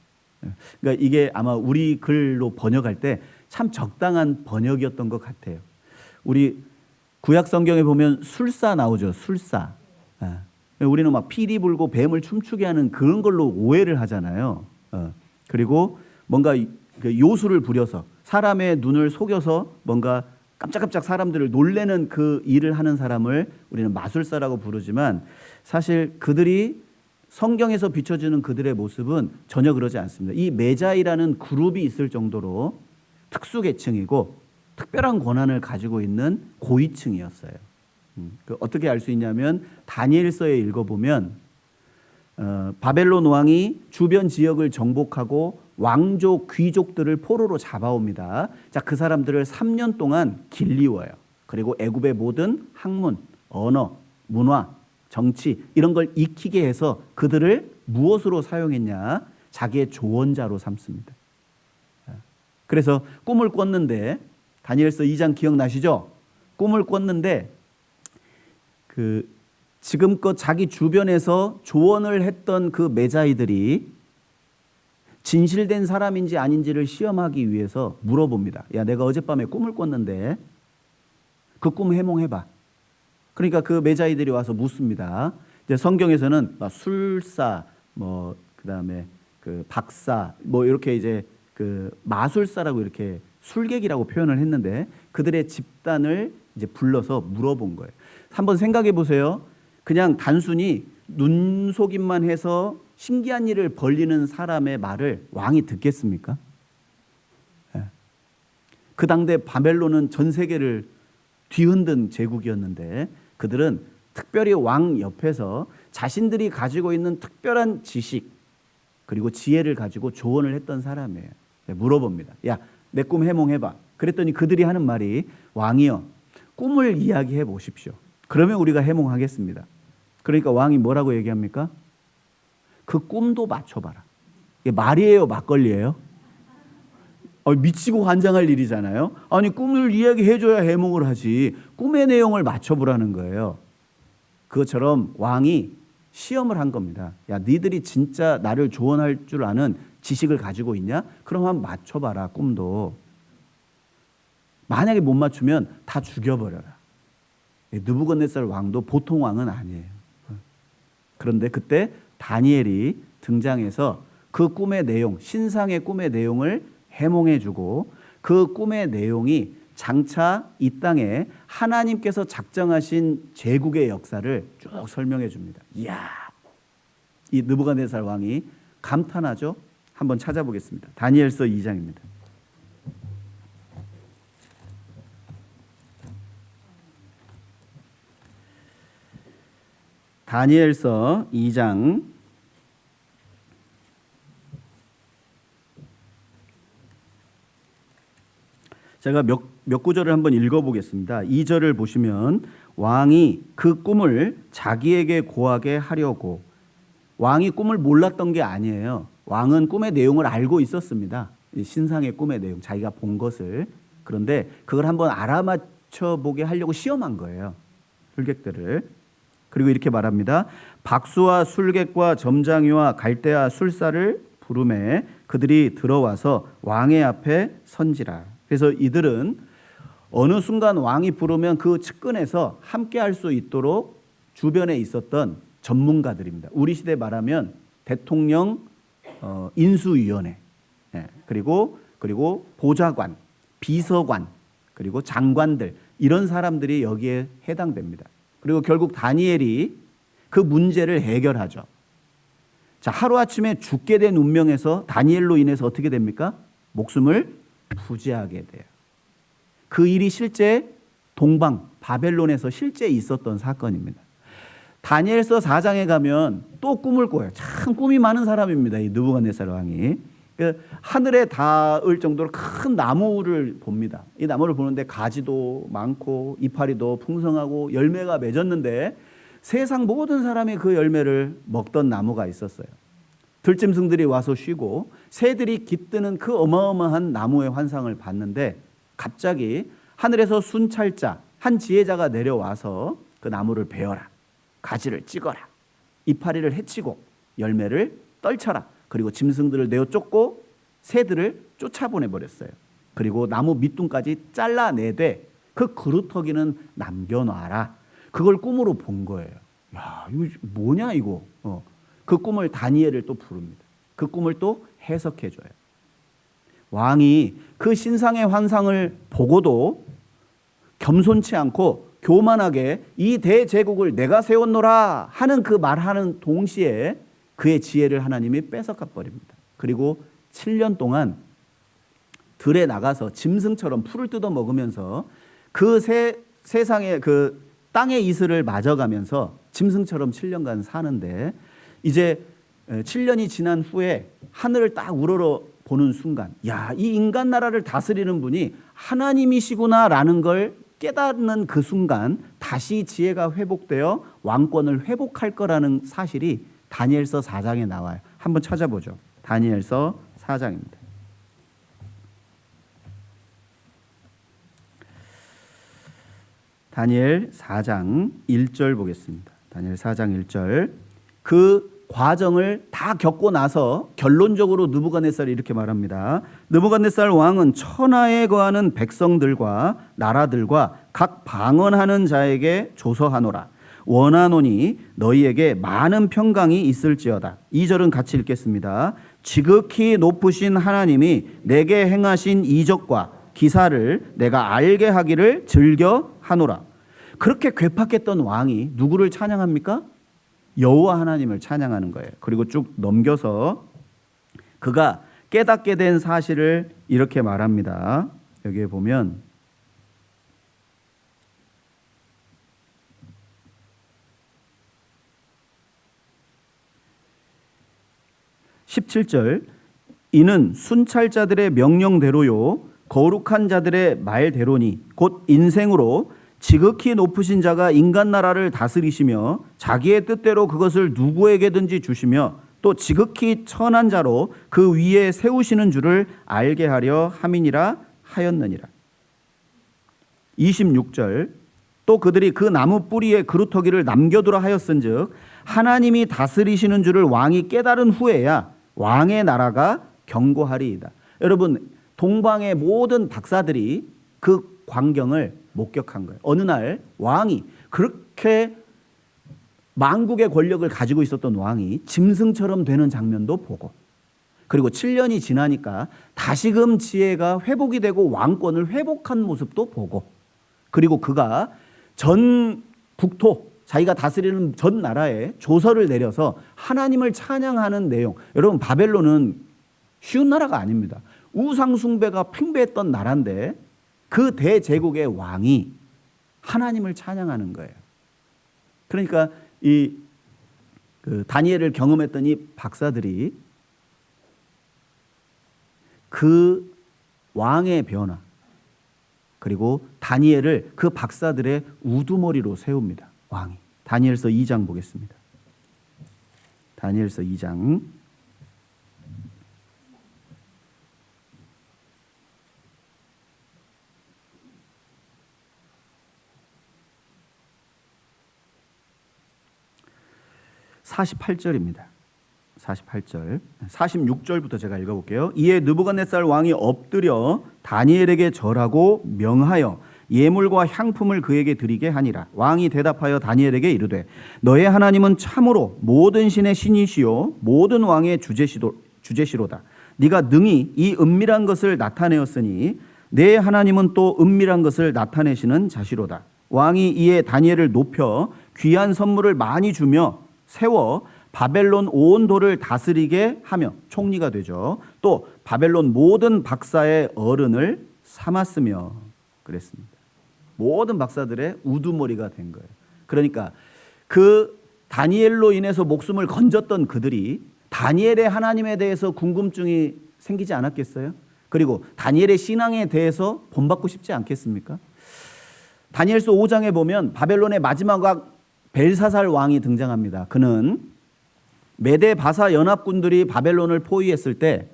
그러니까 이게 아마 우리 글로 번역할 때 참 적당한 번역이었던 것 같아요. 우리 구약 성경에 보면 술사 나오죠. 술사. 우리는 막 피리 불고 뱀을 춤추게 하는 그런 걸로 오해를 하잖아요. 그리고 뭔가 요술을 부려서 사람의 눈을 속여서 뭔가 깜짝깜짝 사람들을 놀래는 그 일을 하는 사람을 우리는 마술사라고 부르지만 사실 그들이 성경에서 비춰주는 그들의 모습은 전혀 그러지 않습니다. 이 메자이라는 그룹이 있을 정도로 특수계층이고 특별한 권한을 가지고 있는 고위층이었어요. 어떻게 알 수 있냐면 다니엘서에 읽어보면 바벨론 왕이 주변 지역을 정복하고 왕족, 귀족들을 포로로 잡아옵니다. 자, 그 사람들을 3년 동안 길리워요. 그리고 애굽의 모든 학문, 언어, 문화, 정치 이런 걸 익히게 해서 그들을 무엇으로 사용했냐? 자기의 조언자로 삼습니다. 그래서 꿈을 꿨는데 다니엘서 2장 기억나시죠? 꿈을 꿨는데 그 지금껏 자기 주변에서 조언을 했던 그 매자이들이 진실된 사람인지 아닌지를 시험하기 위해서 물어봅니다. 야, 내가 어젯밤에 꿈을 꿨는데 그 꿈 해몽해봐. 그러니까 그 매자이들이 와서 묻습니다. 이제 성경에서는 술사, 그다음에 그 박사, 이렇게 이제 그 마술사라고 이렇게 술객이라고 표현을 했는데 그들의 집단을 이제 불러서 물어본 거예요. 한번 생각해 보세요. 그냥 단순히 눈속임만 해서 신기한 일을 벌리는 사람의 말을 왕이 듣겠습니까? 예. 그 당대 바벨론은 전 세계를 뒤흔든 제국이었는데 그들은 특별히 왕 옆에서 자신들이 가지고 있는 특별한 지식 그리고 지혜를 가지고 조언을 했던 사람이에요. 물어봅니다. 야, 내 꿈 해몽해봐. 그랬더니 그들이 하는 말이 왕이여 꿈을 이야기해 보십시오. 그러면 우리가 해몽하겠습니다. 그러니까 왕이 뭐라고 얘기합니까? 그 꿈도 맞춰봐라. 이게 말이에요, 막걸리예요? 미치고 환장할 일이잖아요. 아니 꿈을 이야기해줘야 해몽을 하지. 꿈의 내용을 맞춰보라는 거예요. 그것처럼 왕이 시험을 한 겁니다. 야, 니들이 진짜 나를 조언할 줄 아는 지식을 가지고 있냐? 그럼 한번 맞춰봐라, 꿈도. 만약에 못 맞추면 다 죽여버려라. 느부갓네살 왕도 보통 왕은 아니에요. 그런데 그때 다니엘이 등장해서 그 꿈의 내용, 신상의 꿈의 내용을 해몽해주고 그 꿈의 내용이 장차 이 땅에 하나님께서 작정하신 제국의 역사를 쭉 설명해 줍니다. 이야, 이 느부갓네살 왕이 감탄하죠. 한번 찾아보겠습니다. 다니엘서 2장입니다. 다니엘서 2장 제가 몇 구절을 한번 읽어보겠습니다. 2절을 보시면 왕이 그 꿈을 자기에게 고하게 하려고 왕이 꿈을 몰랐던 게 아니에요. 왕은 꿈의 내용을 알고 있었습니다. 신상의 꿈의 내용 자기가 본 것을. 그런데 그걸 한번 알아맞혀 보게 하려고 시험한 거예요. 술객들을. 그리고 이렇게 말합니다. 박수와 술객과 점장이와 갈대아 술사를 부르매 그들이 들어와서 왕의 앞에 선지라. 그래서 이들은 어느 순간 왕이 부르면 그 측근에서 함께 할 수 있도록 주변에 있었던 전문가들입니다. 우리 시대 말하면 대통령 인수위원회, 그리고 보좌관, 비서관, 그리고 장관들 이런 사람들이 여기에 해당됩니다. 그리고 결국 다니엘이 그 문제를 해결하죠. 자, 하루아침에 죽게 된 운명에서 다니엘로 인해서 어떻게 됩니까? 목숨을 부지하게 돼요. 그 일이 실제 동방 바벨론에서 실제 있었던 사건입니다. 다니엘서 4장에 가면 또 꿈을 꿔요. 참 꿈이 많은 사람입니다. 이 느부갓네살 왕이. 하늘에 닿을 정도로 큰 나무를 봅니다. 이 나무를 보는데 가지도 많고 이파리도 풍성하고 열매가 맺었는데 세상 모든 사람이 그 열매를 먹던 나무가 있었어요. 들짐승들이 와서 쉬고 새들이 깃드는 그 어마어마한 나무의 환상을 봤는데 갑자기 하늘에서 순찰자 한 지혜자가 내려와서 그 나무를 베어라. 가지를 찍어라. 이파리를 해치고 열매를 떨쳐라. 그리고 짐승들을 내어 쫓고 새들을 쫓아보내버렸어요. 그리고 나무 밑둥까지 잘라내되 그 그루터기는 남겨놔라. 그걸 꿈으로 본 거예요. 야, 이거 뭐냐 이거. 그 꿈을 다니엘을 또 부릅니다. 그 꿈을 또 해석해줘요. 왕이 그 신상의 환상을 보고도 겸손치 않고 교만하게 이 대제국을 내가 세웠노라 하는 그 말하는 동시에 그의 지혜를 하나님이 뺏어가 버립니다. 그리고 7년 동안 들에 나가서 짐승처럼 풀을 뜯어 먹으면서 그 세상의 그 땅의 이슬을 맞아가면서 짐승처럼 7년간 사는데 이제 7년이 지난 후에 하늘을 딱 우러러 보는 순간 야, 이 인간 나라를 다스리는 분이 하나님이시구나라는 걸 깨닫는 그 순간 다시 지혜가 회복되어 왕권을 회복할 거라는 사실이 다니엘서 4장에 나와요. 한번 찾아보죠. 다니엘서 4장입니다. 다니엘 4장 1절 보겠습니다. 다니엘 4장 1절. 그 과정을 다 겪고 나서 결론적으로 느부갓네살이 이렇게 말합니다. 느부갓네살 왕은 천하에 거하는 백성들과 나라들과 각 방언하는 자에게 조서하노라. 원하노니 너희에게 많은 평강이 있을지어다. 2절은 같이 읽겠습니다. 지극히 높으신 하나님이 내게 행하신 이적과 기사를 내가 알게 하기를 즐겨 하노라. 그렇게 괴팍했던 왕이 누구를 찬양합니까? 여호와 하나님을 찬양하는 거예요. 그리고 쭉 넘겨서 그가 깨닫게 된 사실을 이렇게 말합니다. 여기에 보면 17절. 이는 순찰자들의 명령대로요 거룩한 자들의 말대로니 곧 인생으로 지극히 높으신 자가 인간 나라를 다스리시며 자기의 뜻대로 그것을 누구에게든지 주시며 또 지극히 천한 자로 그 위에 세우시는 줄을 알게 하려 함이니라 하였느니라. 26절. 또 그들이 그 나무 뿌리에 그루터기를 남겨두라 하였은즉 하나님이 다스리시는 줄을 왕이 깨달은 후에야 왕의 나라가 견고하리이다. 여러분, 동방의 모든 박사들이 그 광경을 목격한 거예요. 어느 날 왕이, 그렇게 만국의 권력을 가지고 있었던 왕이 짐승처럼 되는 장면도 보고, 그리고 7년이 지나니까 다시금 지혜가 회복이 되고 왕권을 회복한 모습도 보고, 그리고 그가 전 국토, 자기가 다스리는 전 나라에 조서를 내려서 하나님을 찬양하는 내용. 여러분, 바벨론은 쉬운 나라가 아닙니다. 우상숭배가 팽배했던 나라인데 그 대제국의 왕이 하나님을 찬양하는 거예요. 그러니까 그 다니엘을 경험했던 이 박사들이 그 왕의 변화, 그리고 다니엘을 그 박사들의 우두머리로 세웁니다. 왕이. 다니엘서 2장 보겠습니다. 다니엘서 2장 48절입니다. 48절, 46절부터 제가 읽어볼게요. 이에 느부갓네살 왕이 엎드려 다니엘에게 절하고 명하여 예물과 향품을 그에게 드리게 하니라. 왕이 대답하여 다니엘에게 이르되 너의 하나님은 참으로 모든 신의 신이시요 모든 왕의 주제시로다. 네가 능히 이 은밀한 것을 나타내었으니 내 하나님은 또 은밀한 것을 나타내시는 자시로다. 왕이 이에 다니엘을 높여 귀한 선물을 많이 주며 세워 바벨론 온 도를 다스리게 하며, 총리가 되죠. 또 바벨론 모든 박사의 어른을 삼았으며 그랬습니다. 모든 박사들의 우두머리가 된 거예요. 그러니까 그 다니엘로 인해서 목숨을 건졌던 그들이 다니엘의 하나님에 대해서 궁금증이 생기지 않았겠어요? 그리고 다니엘의 신앙에 대해서 본받고 싶지 않겠습니까? 다니엘서 5장에 보면 바벨론의 마지막 왕 벨사살 왕이 등장합니다. 그는 메데 바사 연합군들이 바벨론을 포위했을 때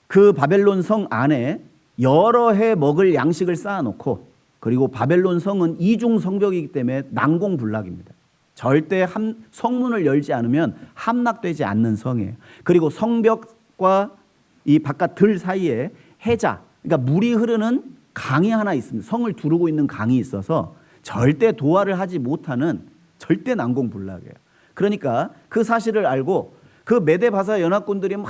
그 바벨론 성 안에 여러 해 먹을 양식을 쌓아놓고, 그리고 바벨론 성은 이중 성벽이기 때문에 난공불락입니다. 절대 성문을 열지 않으면 함락되지 않는 성이에요. 그리고 성벽과 이 바깥 들 사이에 해자, 그러니까 물이 흐르는 강이 하나 있습니다. 성을 두르고 있는 강이 있어서 절대 도하를 하지 못하는 절대 난공불락이에요. 그러니까 그 사실을 알고 그 메데바사 연합군들이 막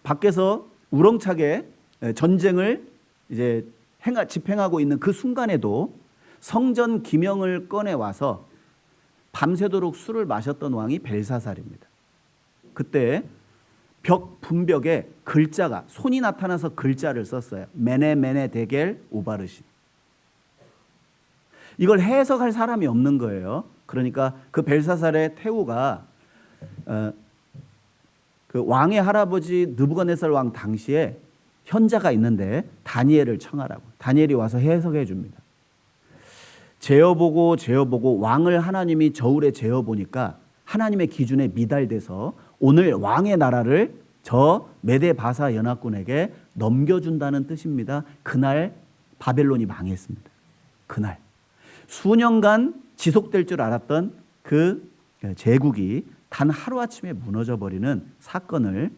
밖에서 우렁차게 전쟁을 이제 집행하고 있는 그 순간에도 성전 기명을 꺼내 와서 밤새도록 술을 마셨던 왕이 벨사살입니다. 그때 벽 분벽에 글자가, 손이 나타나서 글자를 썼어요. 메네 데겔 우바르신. 이걸 해석할 사람이 없는 거예요. 그러니까 그 벨사살의 태우가 그 왕의 할아버지 느부갓네살 왕 당시에 현자가 있는데 다니엘을 청하라고. 다니엘이 와서 해석해 줍니다. 재어보고 왕을 하나님이 저울에 재어보니까 하나님의 기준에 미달돼서 오늘 왕의 나라를 저 메데 바사 연합군에게 넘겨준다는 뜻입니다. 그날 바벨론이 망했습니다. 그날 수년간 지속될 줄 알았던 그 제국이 단 하루아침에 무너져버리는 사건을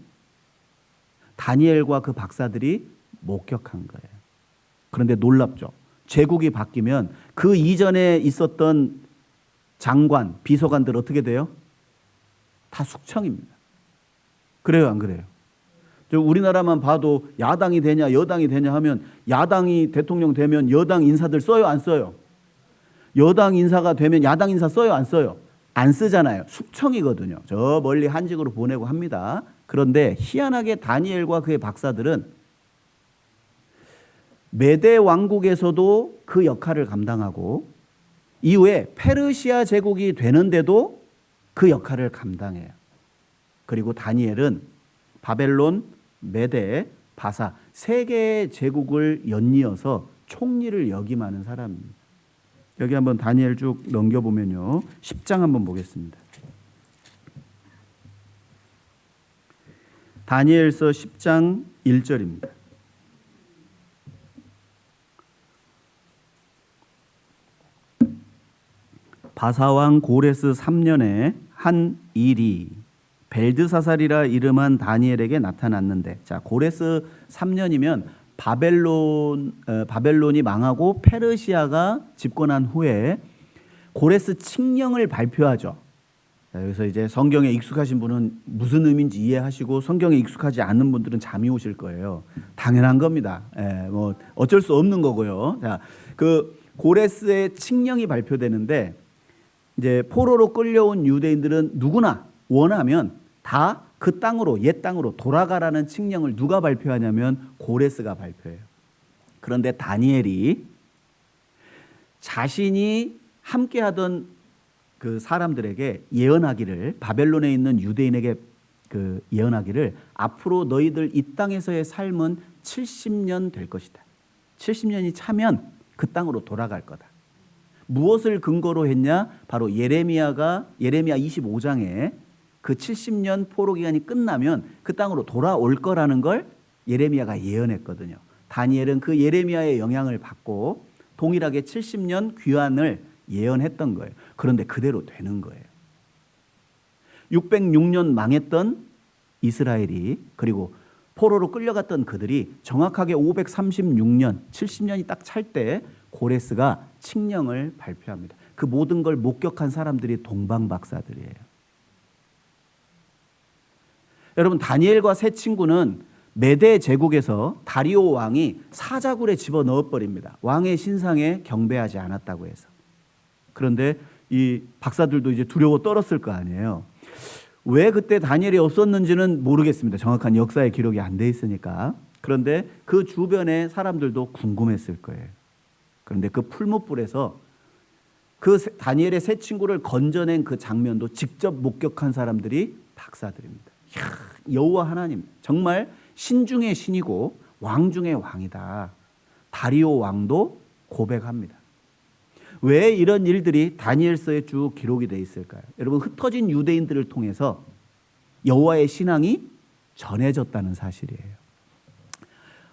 다니엘과 그 박사들이 목격한 거예요. 그런데 놀랍죠. 제국이 바뀌면 그 이전에 있었던 장관, 비서관들 어떻게 돼요? 다 숙청입니다. 그래요, 안 그래요? 우리나라만 봐도 야당이 되냐 여당이 되냐 하면 야당이 대통령 되면 여당 인사들 써요, 안 써요? 여당 인사가 되면 야당 인사 써요, 안 써요? 안 쓰잖아요. 숙청이거든요. 저 멀리 한직으로 보내고 합니다. 그런데 희한하게 다니엘과 그의 박사들은 메대 왕국에서도 그 역할을 감당하고 이후에 페르시아 제국이 되는데도 그 역할을 감당해요. 그리고 다니엘은 바벨론, 메대, 바사 세 개의 제국을 연이어서 총리를 역임하는 사람입니다. 여기 한번 다니엘 쭉 넘겨보면요. 10장 한번 보겠습니다. 다니엘서 10장 1절입니다. 바사왕 고레스 3년에 한 일이 벨드사살이라 이름한 다니엘에게 나타났는데, 자, 고레스 3년이면 바벨론이 망하고 페르시아가 집권한 후에 고레스 칙령을 발표하죠. 자, 여기서 이제 성경에 익숙하신 분은 무슨 의미인지 이해하시고 성경에 익숙하지 않은 분들은 잠이 오실 거예요. 당연한 겁니다. 뭐 어쩔 수 없는 거고요. 자, 그 고레스의 칙령이 발표되는데 이제 포로로 끌려온 유대인들은 누구나 원하면 다 그 땅으로 옛 땅으로 돌아가라는 칙령을 누가 발표하냐면 고레스가 발표해요. 그런데 다니엘이 자신이 함께하던 그 사람들에게 예언하기를, 바벨론에 있는 유대인에게 그 예언하기를, 앞으로 너희들 이 땅에서의 삶은 70년 될 것이다. 70년이 차면 그 땅으로 돌아갈 거다. 무엇을 근거로 했냐? 바로 예레미야 25장에 그 70년 포로 기간이 끝나면 그 땅으로 돌아올 거라는 걸 예레미야가 예언했거든요. 다니엘은 그 예레미야의 영향을 받고 동일하게 70년 귀환을 예언했던 거예요. 그런데 그대로 되는 거예요. 606년 망했던 이스라엘이, 그리고 포로로 끌려갔던 그들이 정확하게 536년 70년이 딱 찰 때 고레스가 칙령을 발표합니다. 그 모든 걸 목격한 사람들이 동방박사들이에요. 여러분, 다니엘과 세 친구는 메대 제국에서 다리오 왕이 사자굴에 집어넣어버립니다. 왕의 신상에 경배하지 않았다고 해서. 그런데 이 박사들도 이제 두려워 떨었을 거 아니에요. 왜 그때 다니엘이 없었는지는 모르겠습니다. 정확한 역사의 기록이 안 돼 있으니까. 그런데 그 주변의 사람들도 궁금했을 거예요. 그런데 그 풀무불에서 그 다니엘의 세 친구를 건져낸 그 장면도 직접 목격한 사람들이 박사들입니다. 여호와 하나님 정말 신 중의 신이고 왕 중의 왕이다. 다리오 왕도 고백합니다. 왜 이런 일들이 다니엘서에 쭉 기록이 되어 있을까요? 여러분, 흩어진 유대인들을 통해서 여호와의 신앙이 전해졌다는 사실이에요.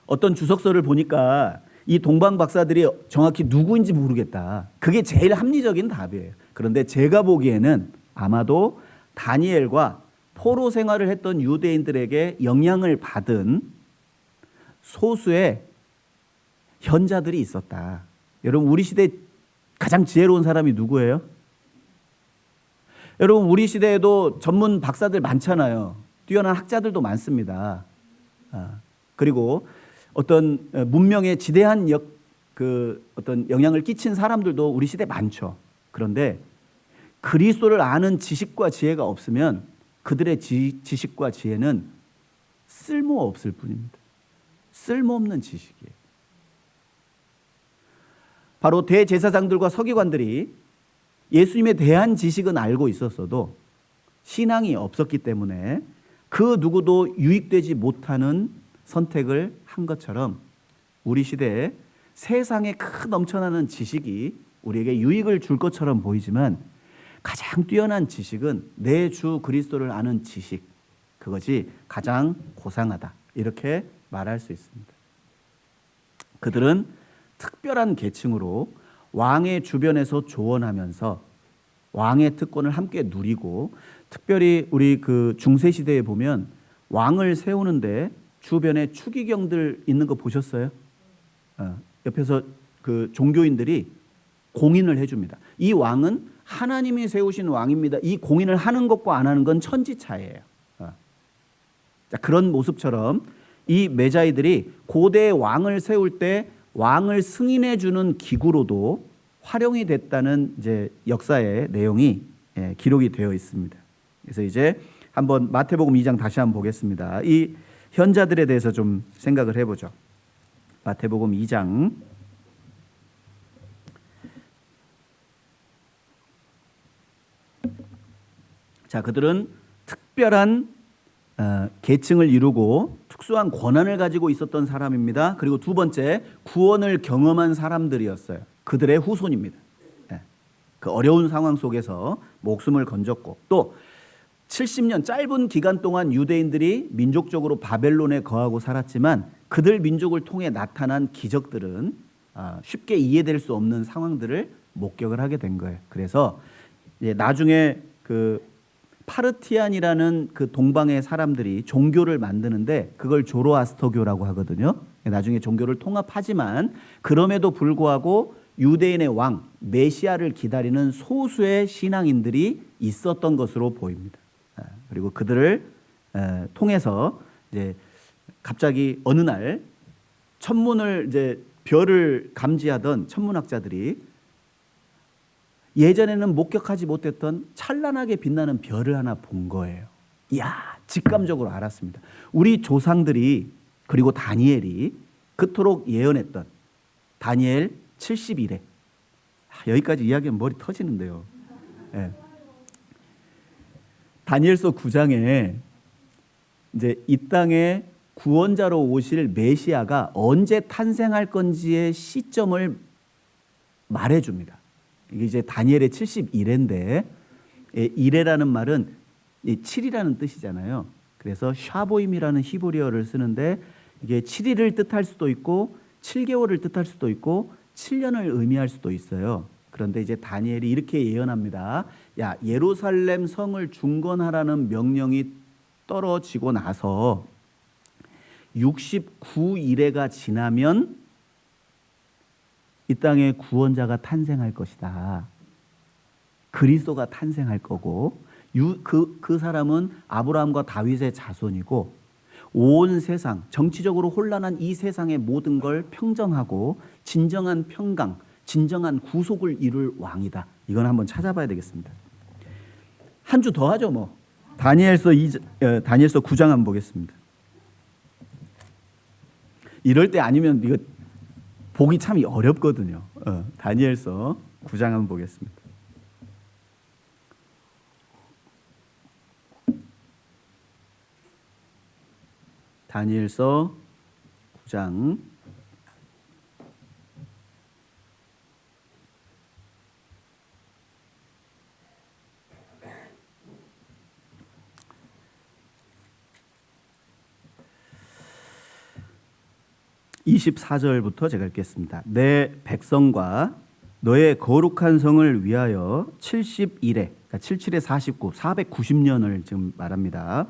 어떤 주석서를 보니까 이 동방 박사들이 정확히 누구인지 모르겠다. 그게 제일 합리적인 답이에요. 그런데 제가 보기에는 아마도 다니엘과 포로 생활을 했던 유대인들에게 영향을 받은 소수의 현자들이 있었다. 여러분, 우리 시대 가장 지혜로운 사람이 누구예요? 여러분, 우리 시대에도 전문 박사들 많잖아요. 뛰어난 학자들도 많습니다. 그리고 어떤 문명에 지대한 어떤 영향을 끼친 사람들도 우리 시대에 많죠. 그런데 그리스도를 아는 지식과 지혜가 없으면 그들의 지식과 지혜는 쓸모없을 뿐입니다. 쓸모없는 지식이에요. 바로 대제사장들과 서기관들이 예수님에 대한 지식은 알고 있었어도 신앙이 없었기 때문에 그 누구도 유익되지 못하는 선택을 한 것처럼 우리 시대에 세상에 큰 넘쳐나는 지식이 우리에게 유익을 줄 것처럼 보이지만 가장 뛰어난 지식은 내 주 그리스도를 아는 지식, 그것이 가장 고상하다, 이렇게 말할 수 있습니다. 그들은 특별한 계층으로 왕의 주변에서 조언하면서 왕의 특권을 함께 누리고, 특별히 우리 그 중세 시대에 보면 왕을 세우는데 주변에 추기경들 있는 거 보셨어요? 옆에서 그 종교인들이 공인을 해줍니다. 이 왕은 하나님이 세우신 왕입니다. 이 공인을 하는 것과 안 하는 건 천지차이예요. 자, 그런 모습처럼 이 메자이들이 고대 왕을 세울 때 왕을 승인해 주는 기구로도 활용이 됐다는 이제 역사의 내용이 기록이 되어 있습니다. 그래서 이제 한번 마태복음 2장 다시 한번 보겠습니다. 이 현자들에 대해서 좀 생각을 해보죠. 마태복음 2장 자, 그들은 특별한 계층을 이루고 특수한 권한을 가지고 있었던 사람입니다. 그리고 두 번째, 구원을 경험한 사람들이었어요. 그들의 후손입니다. 그 어려운 상황 속에서 목숨을 건졌고, 또 70년 짧은 기간 동안 유대인들이 민족적으로 바벨론에 거하고 살았지만 그들 민족을 통해 나타난 기적들은 쉽게 이해될 수 없는 상황들을 목격을 하게 된 거예요. 그래서 나중에 그 파르티안이라는 그 동방의 사람들이 종교를 만드는데 그걸 조로아스터교라고 하거든요. 나중에 종교를 통합하지만 그럼에도 불구하고 유대인의 왕 메시아를 기다리는 소수의 신앙인들이 있었던 것으로 보입니다. 그리고 그들을 통해서 이제 갑자기 어느 날 천문을 이제 별을 감지하던 천문학자들이 예전에는 목격하지 못했던 찬란하게 빛나는 별을 하나 본 거예요. 이야, 직감적으로 알았습니다. 우리 조상들이, 그리고 다니엘이 그토록 예언했던 다니엘 70일에, 여기까지 이야기하면 머리 터지는데요. 다니엘서 9장에 이제 이 땅에 구원자로 오실 메시아가 언제 탄생할 건지의 시점을 말해줍니다. 이게 이제 다니엘의 70일인데, 일해라는 말은 7이라는 뜻이잖아요. 그래서 샤보임이라는 히브리어를 쓰는데 이게 7일을 뜻할 수도 있고 7개월을 뜻할 수도 있고 7년을 의미할 수도 있어요. 그런데 이제 다니엘이 이렇게 예언합니다. 야, 예루살렘 성을 중건하라는 명령이 떨어지고 나서 69일에가 지나면 이 땅에 구원자가 탄생할 것이다. 그리스도가 탄생할 거고, 그 사람은 아브라함과 다윗의 자손이고, 온 세상, 정치적으로 혼란한 이 세상의 모든 걸 평정하고 진정한 평강, 진정한 구속을 이룰 왕이다. 이건 한번 찾아봐야 되겠습니다. 한 주 더 하죠 뭐. 다니엘서 9장 한번 보겠습니다. 이럴 때 아니면 이거 보기 참 어렵거든요. 다니엘서 9장 한번 보겠습니다. 다니엘서 9장 24절부터 제가 읽겠습니다. 내 백성과 너의 거룩한 성을 위하여 70일에, 그러니까 77에 49, 490년을 지금 말합니다.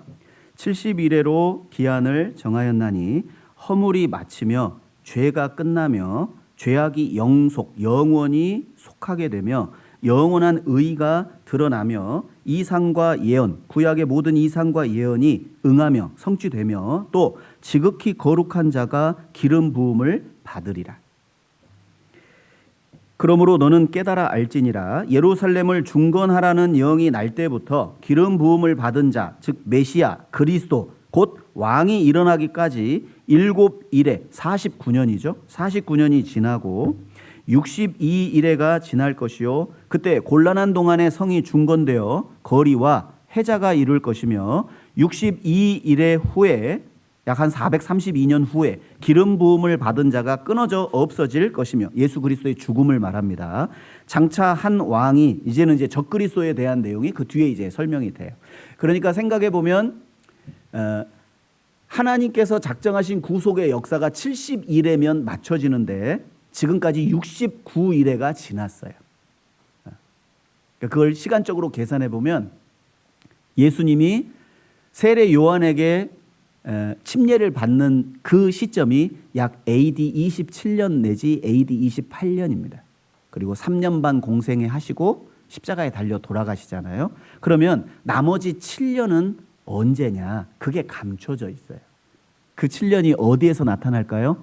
70일에로 기한을 정하였나니 허물이 마치며 죄가 끝나며 죄악이 영원히 속하게 되며 영원한 의가 드러나며 이상과 예언, 구약의 모든 이상과 예언이 응하며 성취되며 또 지극히 거룩한 자가 기름 부음을 받으리라. 그러므로 너는 깨달아 알지니라. 예루살렘을 중건하라는 영이 날 때부터 기름 부음을 받은 자, 즉 메시아 그리스도 곧 왕이 일어나기까지 7일에 49년이죠. 49년이 지나고 62일에가 지날 것이요 그때 곤란한 동안에 성이 중건되어 거리와 해자가 이룰 것이며 62일의 후에 약 한 432년 후에 기름 부음을 받은 자가 끊어져 없어질 것이며 예수 그리스도의 죽음을 말합니다. 장차 한 왕이 이제는 이제 적그리스도에 대한 내용이 그 뒤에 이제 설명이 돼요. 그러니까 생각해 보면 하나님께서 작정하신 구속의 역사가 70일에면 맞춰지는데 지금까지 69일회가 지났어요. 그걸 시간적으로 계산해 보면 예수님이 세례 요한에게 침례를 받는 그 시점이 약 AD 27년 내지 AD 28년입니다. 그리고 3년 반 공생애 하시고 십자가에 달려 돌아가시잖아요. 그러면 나머지 7년은 언제냐? 그게 감춰져 있어요. 그 7년이 어디에서 나타날까요?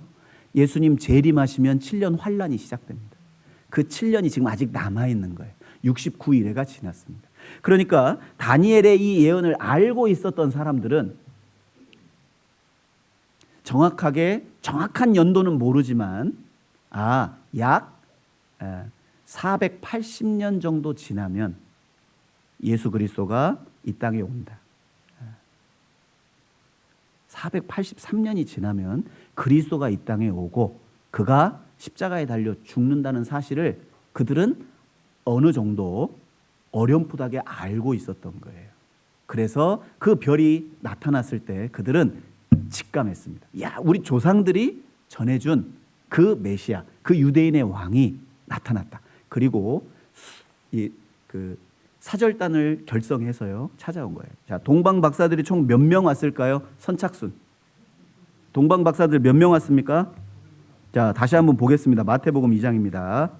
예수님 재림하시면 7년 환란이 시작됩니다. 그 7년이 지금 아직 남아있는 거예요. 69일회가 지났습니다. 그러니까 다니엘의 이 예언을 알고 있었던 사람들은 정확한 연도는 모르지만 약 480년 정도 지나면 예수 그리스도가 이 땅에 온다. 483년이 지나면 그리스도가 이 땅에 오고 그가 십자가에 달려 죽는다는 사실을 그들은 어느 정도 어렴풋하게 알고 있었던 거예요. 그래서 그 별이 나타났을 때 그들은 직감했습니다. 야, 우리 조상들이 전해준 그 메시아, 그 유대인의 왕이 나타났다. 그리고 그 사절단을 결성해서요 찾아온 거예요. 자, 동방 박사들이 총 몇 명 왔을까요? 선착순. 동방 박사들 몇 명 왔습니까? 자, 다시 한번 보겠습니다. 마태복음 2장입니다.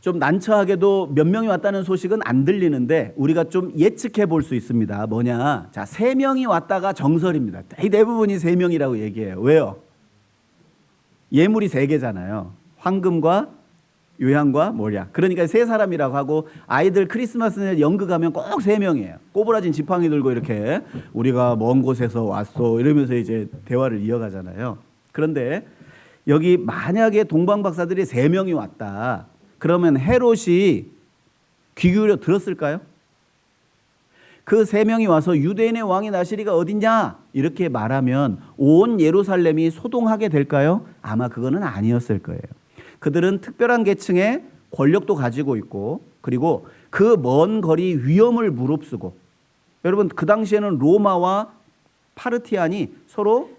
좀 난처하게도 몇 명이 왔다는 소식은 안 들리는데 우리가 좀 예측해 볼 수 있습니다. 뭐냐? 자, 3명이 왔다가 정설입니다. 대부분이 3명이라고 얘기해요. 왜요? 예물이 3개잖아요. 황금과 요향과 몰약. 그러니까 3사람이라고 하고 아이들 크리스마스에 연극하면 꼭 3명이에요. 꼬부라진 지팡이 들고 이렇게 우리가 먼 곳에서 왔어 이러면서 이제 대화를 이어가잖아요. 그런데 여기 만약에 동방 박사들이 3명이 왔다. 그러면 헤롯이 귀 기울여 들었을까요? 그 3명이 와서 유대인의 왕이 나시리가 어딨냐 이렇게 말하면 온 예루살렘이 소동하게 될까요? 아마 그거는 아니었을 거예요. 그들은 특별한 계층의 권력도 가지고 있고 그리고 그 먼 거리 위험을 무릅쓰고 여러분 그 당시에는 로마와 파르티안이 서로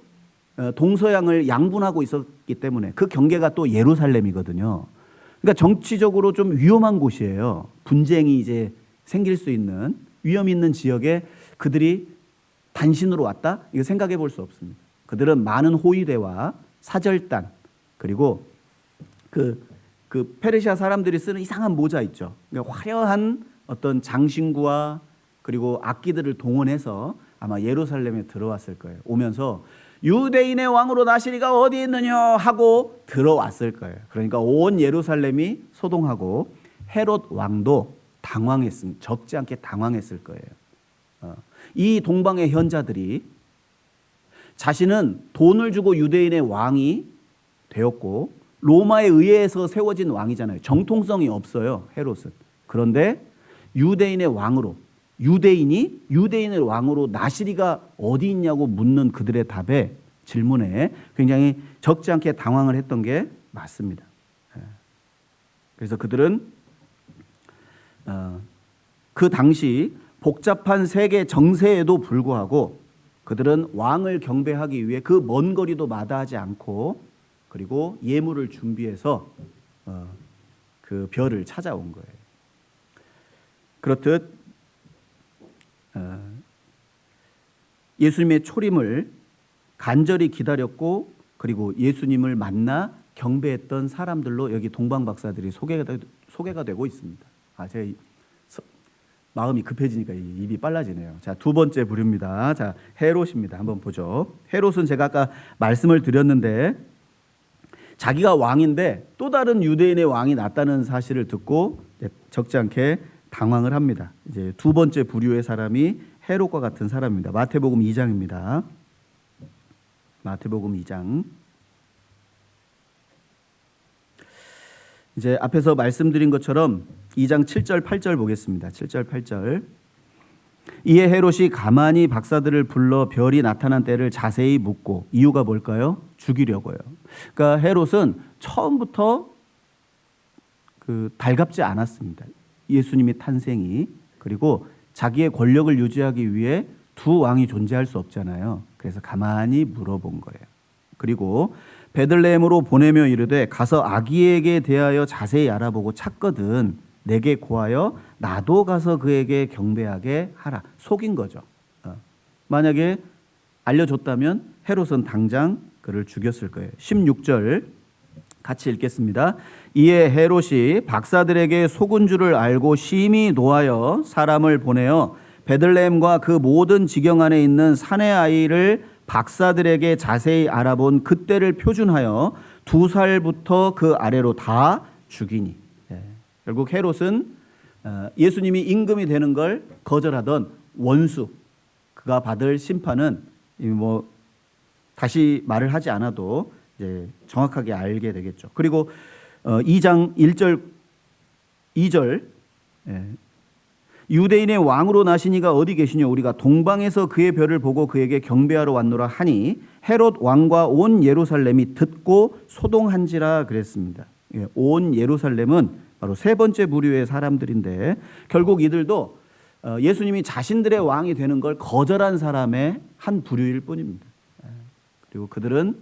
동서양을 양분하고 있었기 때문에 그 경계가 또 예루살렘이거든요. 그러니까 정치적으로 좀 위험한 곳이에요. 분쟁이 이제 생길 수 있는 위험 있는 지역에 그들이 단신으로 왔다? 이거 생각해 볼 수 없습니다. 그들은 많은 호위대와 사절단 그리고 그 페르시아 사람들이 쓰는 이상한 모자 있죠. 그러니까 화려한 어떤 장신구와 그리고 악기들을 동원해서 아마 예루살렘에 들어왔을 거예요. 오면서 유대인의 왕으로 나시리가 어디 있느냐 하고 들어왔을 거예요. 그러니까 온 예루살렘이 소동하고 헤롯 왕도 당황했습니다. 적지 않게 당황했을 거예요. 이 동방의 현자들이 자신은 돈을 주고 유대인의 왕이 되었고 로마에 의해서 세워진 왕이잖아요. 정통성이 없어요. 헤롯은. 그런데 유대인의 왕으로 유대인의 왕으로 나시리가 어디 있냐고 묻는 그들의 답에 질문에 굉장히 적지 않게 당황을 했던 게 맞습니다. 그래서 그들은 그 당시 복잡한 세계 정세에도 불구하고 그들은 왕을 경배하기 위해 그 먼 거리도 마다하지 않고 그리고 예물을 준비해서 그 별을 찾아온 거예요. 그렇듯 예수님의 초림을 간절히 기다렸고 그리고 예수님을 만나 경배했던 사람들로 여기 동방 박사들이 소개가 되고 있습니다. 제 마음이 급해지니까 입이 빨라지네요. 자, 두 번째 부류입니다. 자, 헤롯입니다. 한번 보죠. 헤롯은 제가 아까 말씀을 드렸는데 자기가 왕인데 또 다른 유대인의 왕이 났다는 사실을 듣고 적지 않게 당황을 합니다. 이제 두 번째 부류의 사람이 헤롯과 같은 사람입니다. 마태복음 2장입니다. 마태복음 2장. 이제 앞에서 말씀드린 것처럼 2장 7절 8절 보겠습니다. 7절 8절. 이에 헤롯이 가만히 박사들을 불러 별이 나타난 때를 자세히 묻고 이유가 뭘까요? 죽이려고요. 그러니까 헤롯은 처음부터 달갑지 않았습니다. 예수님의 탄생이. 그리고 자기의 권력을 유지하기 위해 두 왕이 존재할 수 없잖아요. 그래서 가만히 물어본 거예요. 그리고 베들레헴으로 보내며 이르되 가서 아기에게 대하여 자세히 알아보고 찾거든 내게 고하여 나도 가서 그에게 경배하게 하라. 속인 거죠. 만약에 알려줬다면 헤롯은 당장 그를 죽였을 거예요. 16절 같이 읽겠습니다. 이에 헤롯이 박사들에게 속은 줄을 알고 심히 노하여 사람을 보내어 베들레헴과 그 모든 지경 안에 있는 사내 아이를 박사들에게 자세히 알아본 그때를 표준하여 2살부터 그 아래로 다 죽이니. 결국 헤롯은 예수님이 임금이 되는 걸 거절하던 원수, 그가 받을 심판은 뭐 다시 말을 하지 않아도 이제 정확하게 알게 되겠죠. 그리고 2장 1절 2절 유대인의 왕으로 나시니가 어디 계시뇨? 우리가 동방에서 그의 별을 보고 그에게 경배하러 왔노라 하니 헤롯 왕과 온 예루살렘이 듣고 소동한지라 그랬습니다. 온 예루살렘은 바로 세 번째 부류의 사람들인데 결국 이들도 예수님이 자신들의 왕이 되는 걸 거절한 사람의 한 부류일 뿐입니다. 그리고 그들은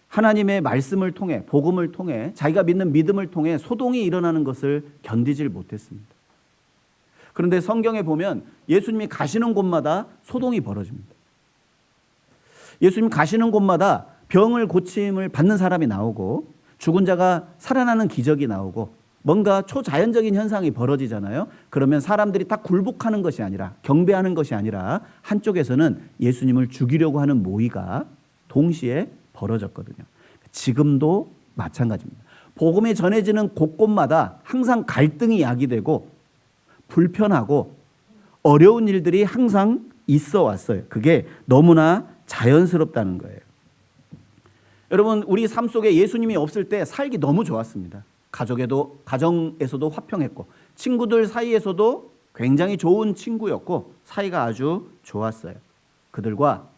하나님의 말씀을 통해 복음을 통해 자기가 믿는 믿음을 통해 소동이 일어나는 것을 견디질 못했습니다. 그런데 성경에 보면 예수님이 가시는 곳마다 소동이 벌어집니다. 예수님 가시는 곳마다 병을 고침을 받는 사람이 나오고 죽은 자가 살아나는 기적이 나오고 뭔가 초자연적인 현상이 벌어지잖아요. 그러면 사람들이 다 굴복하는 것이 아니라 경배하는 것이 아니라 한쪽에서는 예수님을 죽이려고 하는 모의가 동시에 벌어졌거든요. 지금도 마찬가지입니다. 복음이 전해지는 곳곳마다 항상 갈등이 야기되고 불편하고 어려운 일들이 항상 있어 왔어요. 그게 너무나 자연스럽다는 거예요. 여러분, 우리 삶 속에 예수님이 없을 때 살기 너무 좋았습니다. 가정에서도 화평했고 친구들 사이에서도 굉장히 좋은 친구였고 사이가 아주 좋았어요. 그들과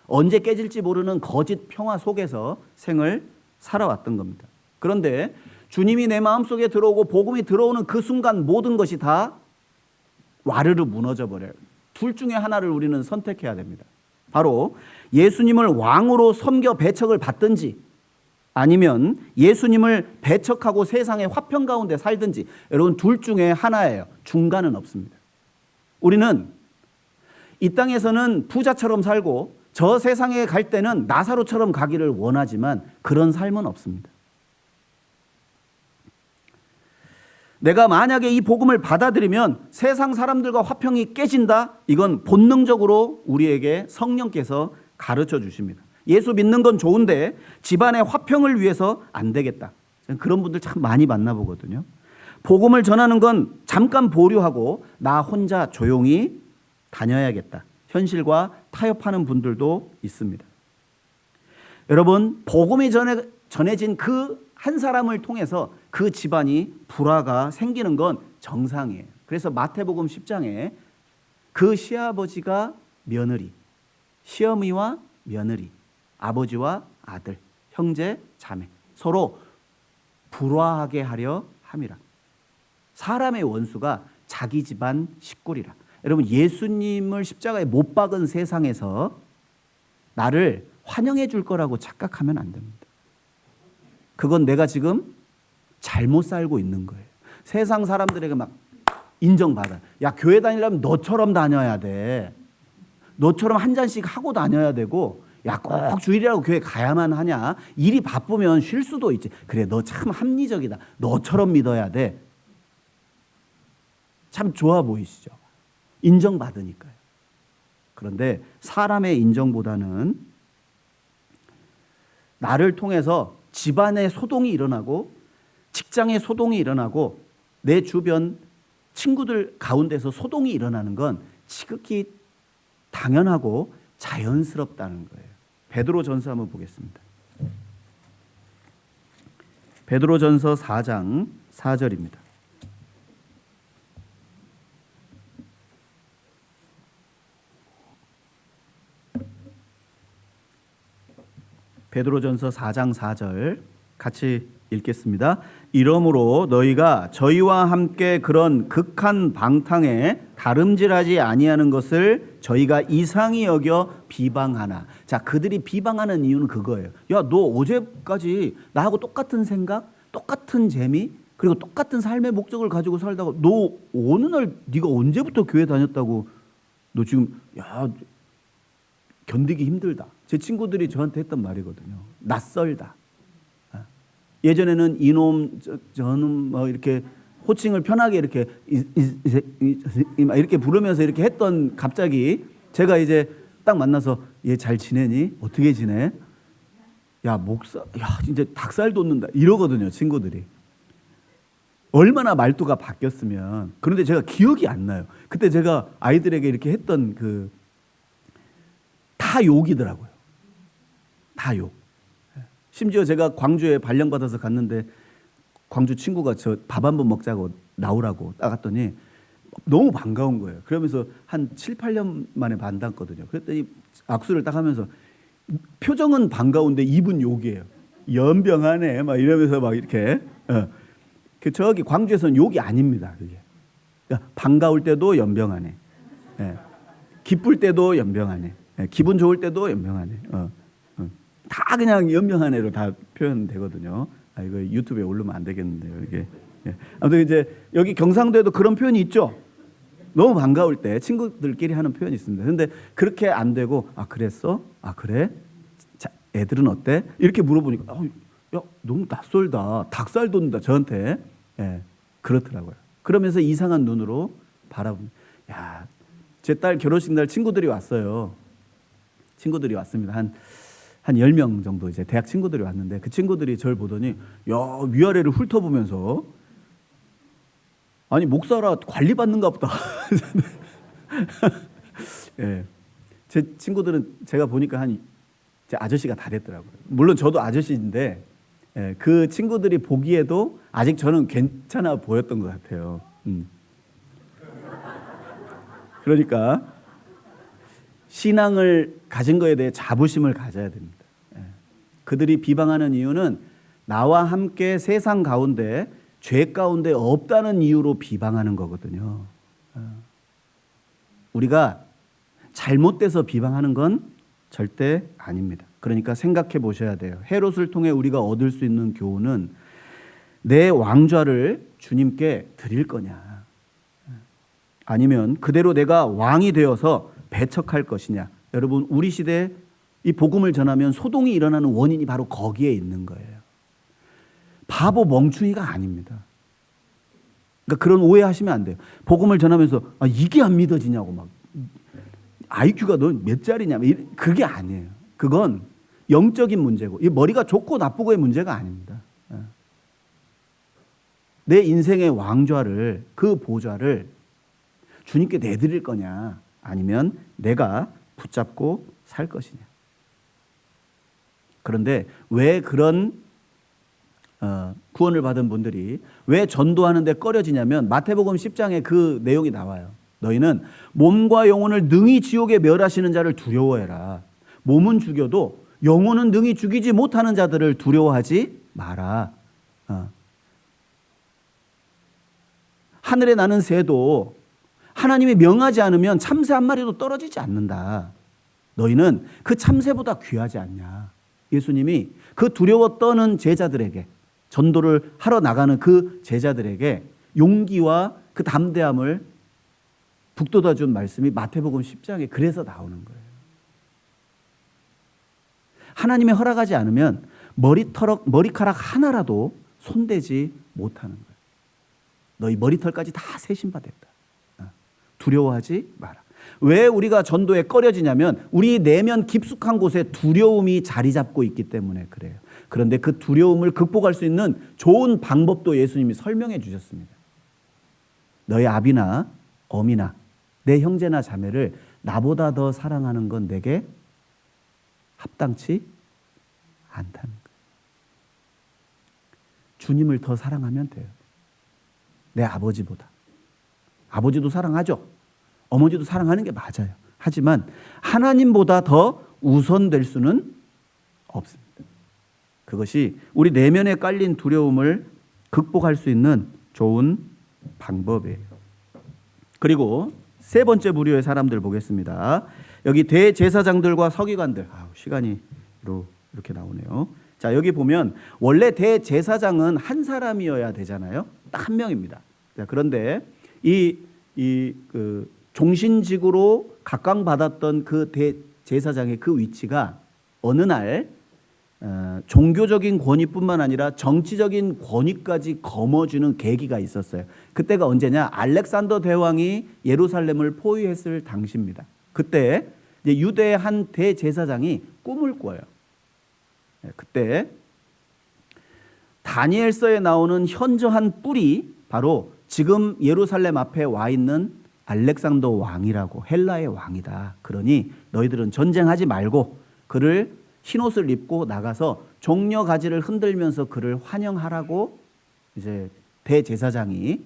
언제 깨질지 모르는 거짓 평화 속에서 생을 살아왔던 겁니다. 그런데 주님이 내 마음속에 들어오고 복음이 들어오는 그 순간 모든 것이 다 와르르 무너져 버려요. 둘 중에 하나를 우리는 선택해야 됩니다. 바로 예수님을 왕으로 섬겨 배척을 받든지 아니면 예수님을 배척하고 세상의 화평 가운데 살든지. 여러분, 둘 중에 하나예요. 중간은 없습니다. 우리는 이 땅에서는 부자처럼 살고 저 세상에 갈 때는 나사로처럼 가기를 원하지만 그런 삶은 없습니다. 내가 만약에 이 복음을 받아들이면 세상 사람들과 화평이 깨진다? 이건 본능적으로 우리에게 성령께서 가르쳐 주십니다. 예수 믿는 건 좋은데 집안의 화평을 위해서 안 되겠다. 그런 분들 참 많이 만나보거든요. 복음을 전하는 건 잠깐 보류하고 나 혼자 조용히 다녀야겠다. 현실과 타협하는 분들도 있습니다. 여러분, 복음이 전해진 그 한 사람을 통해서 그 집안이 불화가 생기는 건 정상이에요. 그래서 마태복음 10장에 그 시아버지가 며느리, 시어미와 며느리, 아버지와 아들, 형제, 자매 서로 불화하게 하려 함이라. 사람의 원수가 자기 집안 식구리라. 여러분, 예수님을 십자가에 못 박은 세상에서 나를 환영해 줄 거라고 착각하면 안 됩니다. 그건 내가 지금 잘못 살고 있는 거예요. 세상 사람들에게 막 인정받아. 야, 교회 다니려면 너처럼 다녀야 돼. 너처럼 한 잔씩 하고 다녀야 되고, 야, 꼭 주일이라고 교회 가야만 하냐. 일이 바쁘면 쉴 수도 있지. 그래, 너 참 합리적이다. 너처럼 믿어야 돼. 참 좋아 보이시죠? 인정받으니까요. 그런데 사람의 인정보다는 나를 통해서 집안에 소동이 일어나고 직장에 소동이 일어나고 내 주변 친구들 가운데서 소동이 일어나는 건 지극히 당연하고 자연스럽다는 거예요. 베드로전서 한번 보겠습니다. 베드로전서 4장 4절입니다. 베드로전서 4장 4절 같이 읽겠습니다. 이러므로 너희가 저희와 함께 그런 극한 방탕에 다름질하지 아니하는 것을 저희가 이상히 여겨 비방하나. 자, 그들이 비방하는 이유는 그거예요. 야, 너 어제까지 나하고 똑같은 생각, 똑같은 재미, 그리고 똑같은 삶의 목적을 가지고 살다가 너 어느 날 네가 언제부터 교회 다녔다고 너 지금 견디기 힘들다. 제 친구들이 저한테 했던 말이거든요. 낯설다. 예전에는 이놈 저놈 뭐 이렇게 호칭을 편하게 이렇게 이렇게 부르면서 이렇게 했던, 갑자기 제가 이제 딱 만나서 얘 잘 지내니? 어떻게 지내? 야, 목사, 야, 진짜 닭살 돋는다 이러거든요, 친구들이. 얼마나 말투가 바뀌었으면. 그런데 제가 기억이 안 나요. 그때 제가 아이들에게 이렇게 했던 다 욕이더라고요. 다 욕. 심지어 제가 광주에 발령받아서 갔는데 광주 친구가 저 밥 한번 먹자고 나오라고 따갔더니 너무 반가운 거예요. 그러면서 한 7, 8년 만에 만났거든요. 그랬더니 악수를 딱 하면서 표정은 반가운데 입은 욕이에요. 연병하네 막 이러면서 막 이렇게. 저기 광주에서는 욕이 아닙니다. 그게. 그러니까 반가울 때도 연병하네. 기쁠 때도 연병하네. 기분 좋을 때도 연병하네. 다 그냥 연병하네로 다 표현되거든요. 이거 유튜브에 올리면 안 되겠는데요, 이게. 아무튼 이제 여기 경상도에도 그런 표현이 있죠. 너무 반가울 때 친구들끼리 하는 표현이 있습니다. 그런데 그렇게 안 되고, 그랬어? 그래? 자, 애들은 어때? 이렇게 물어보니까 야, 너무 낯설다. 닭살 돋는다 저한테. 그렇더라고요. 그러면서 이상한 눈으로 바라봅니다. 야, 제 딸 결혼식 날 친구들이 왔어요. 친구들이 왔습니다. 한 10명 정도 이제 대학 친구들이 왔는데, 그 친구들이 저를 보더니 야, 위아래를 훑어보면서 아니 목사라 관리받는가 보다. 제 친구들은 제가 보니까 제 아저씨가 다 됐더라고요. 물론 저도 아저씨인데 그 친구들이 보기에도 아직 저는 괜찮아 보였던 것 같아요. 그러니까 신앙을 가진 거에 대해 자부심을 가져야 됩니다. 그들이 비방하는 이유는 나와 함께 세상 가운데, 죄 가운데 없다는 이유로 비방하는 거거든요. 우리가 잘못돼서 비방하는 건 절대 아닙니다. 그러니까 생각해 보셔야 돼요. 헤롯을 통해 우리가 얻을 수 있는 교훈은 내 왕좌를 주님께 드릴 거냐, 아니면 그대로 내가 왕이 되어서 배척할 것이냐. 여러분, 우리 시대에 이 복음을 전하면 소동이 일어나는 원인이 바로 거기에 있는 거예요. 바보 멍충이가 아닙니다. 그러니까 그런 오해하시면 안 돼요. 복음을 전하면서 이게 안 믿어지냐고 막 IQ가 너 몇 짜리냐, 그게 아니에요. 그건 영적인 문제고, 이 머리가 좋고 나쁘고의 문제가 아닙니다. 내 인생의 왕좌를, 그 보좌를 주님께 내드릴 거냐, 아니면 내가 붙잡고 살 것이냐. 그런데 왜 그런 구원을 받은 분들이 왜 전도하는데 꺼려지냐면, 마태복음 10장에 그 내용이 나와요. 너희는 몸과 영혼을 능히 지옥에 멸하시는 자를 두려워해라. 몸은 죽여도 영혼은 능히 죽이지 못하는 자들을 두려워하지 마라. 하늘에 나는 새도 하나님이 명하지 않으면 참새 한 마리도 떨어지지 않는다. 너희는 그 참새보다 귀하지 않냐. 예수님이 그 두려워 떠는 제자들에게, 전도를 하러 나가는 그 제자들에게 용기와 그 담대함을 북돋아 준 말씀이 마태복음 10장에 그래서 나오는 거예요. 하나님의 허락하지 않으면 머리카락 하나라도 손대지 못하는 거예요. 너희 머리털까지 다 세신받았다. 두려워하지 마라. 왜 우리가 전도에 꺼려지냐면 우리 내면 깊숙한 곳에 두려움이 자리 잡고 있기 때문에 그래요. 그런데 그 두려움을 극복할 수 있는 좋은 방법도 예수님이 설명해 주셨습니다. 너희 아비나 어미나 내 형제나 자매를 나보다 더 사랑하는 건 내게 합당치 않다는 거예요. 주님을 더 사랑하면 돼요. 내 아버지보다. 아버지도 사랑하죠. 어머니도 사랑하는 게 맞아요. 하지만 하나님보다 더 우선될 수는 없습니다. 그것이 우리 내면에 깔린 두려움을 극복할 수 있는 좋은 방법이에요. 그리고 세 번째 부류의 사람들 보겠습니다. 여기 대제사장들과 서기관들. 시간이 이렇게 나오네요. 자, 여기 보면 원래 대제사장은 한 사람이어야 되잖아요. 딱 한 명입니다. 자, 그런데 그 종신직으로 각광받았던 그 대제사장의 그 위치가 어느 날 종교적인 권위뿐만 아니라 정치적인 권위까지 거머쥐는 계기가 있었어요. 그때가 언제냐? 알렉산더 대왕이 예루살렘을 포위했을 당시입니다. 그때 이제 유대의 한 대제사장이 꿈을 꿔요. 그때 다니엘서에 나오는 현저한 뿔이 바로 지금 예루살렘 앞에 와 있는 알렉산더 왕이라고, 헬라의 왕이다. 그러니 너희들은 전쟁하지 말고 그를 흰옷을 입고 나가서 종려 가지를 흔들면서 그를 환영하라고 이제 대제사장이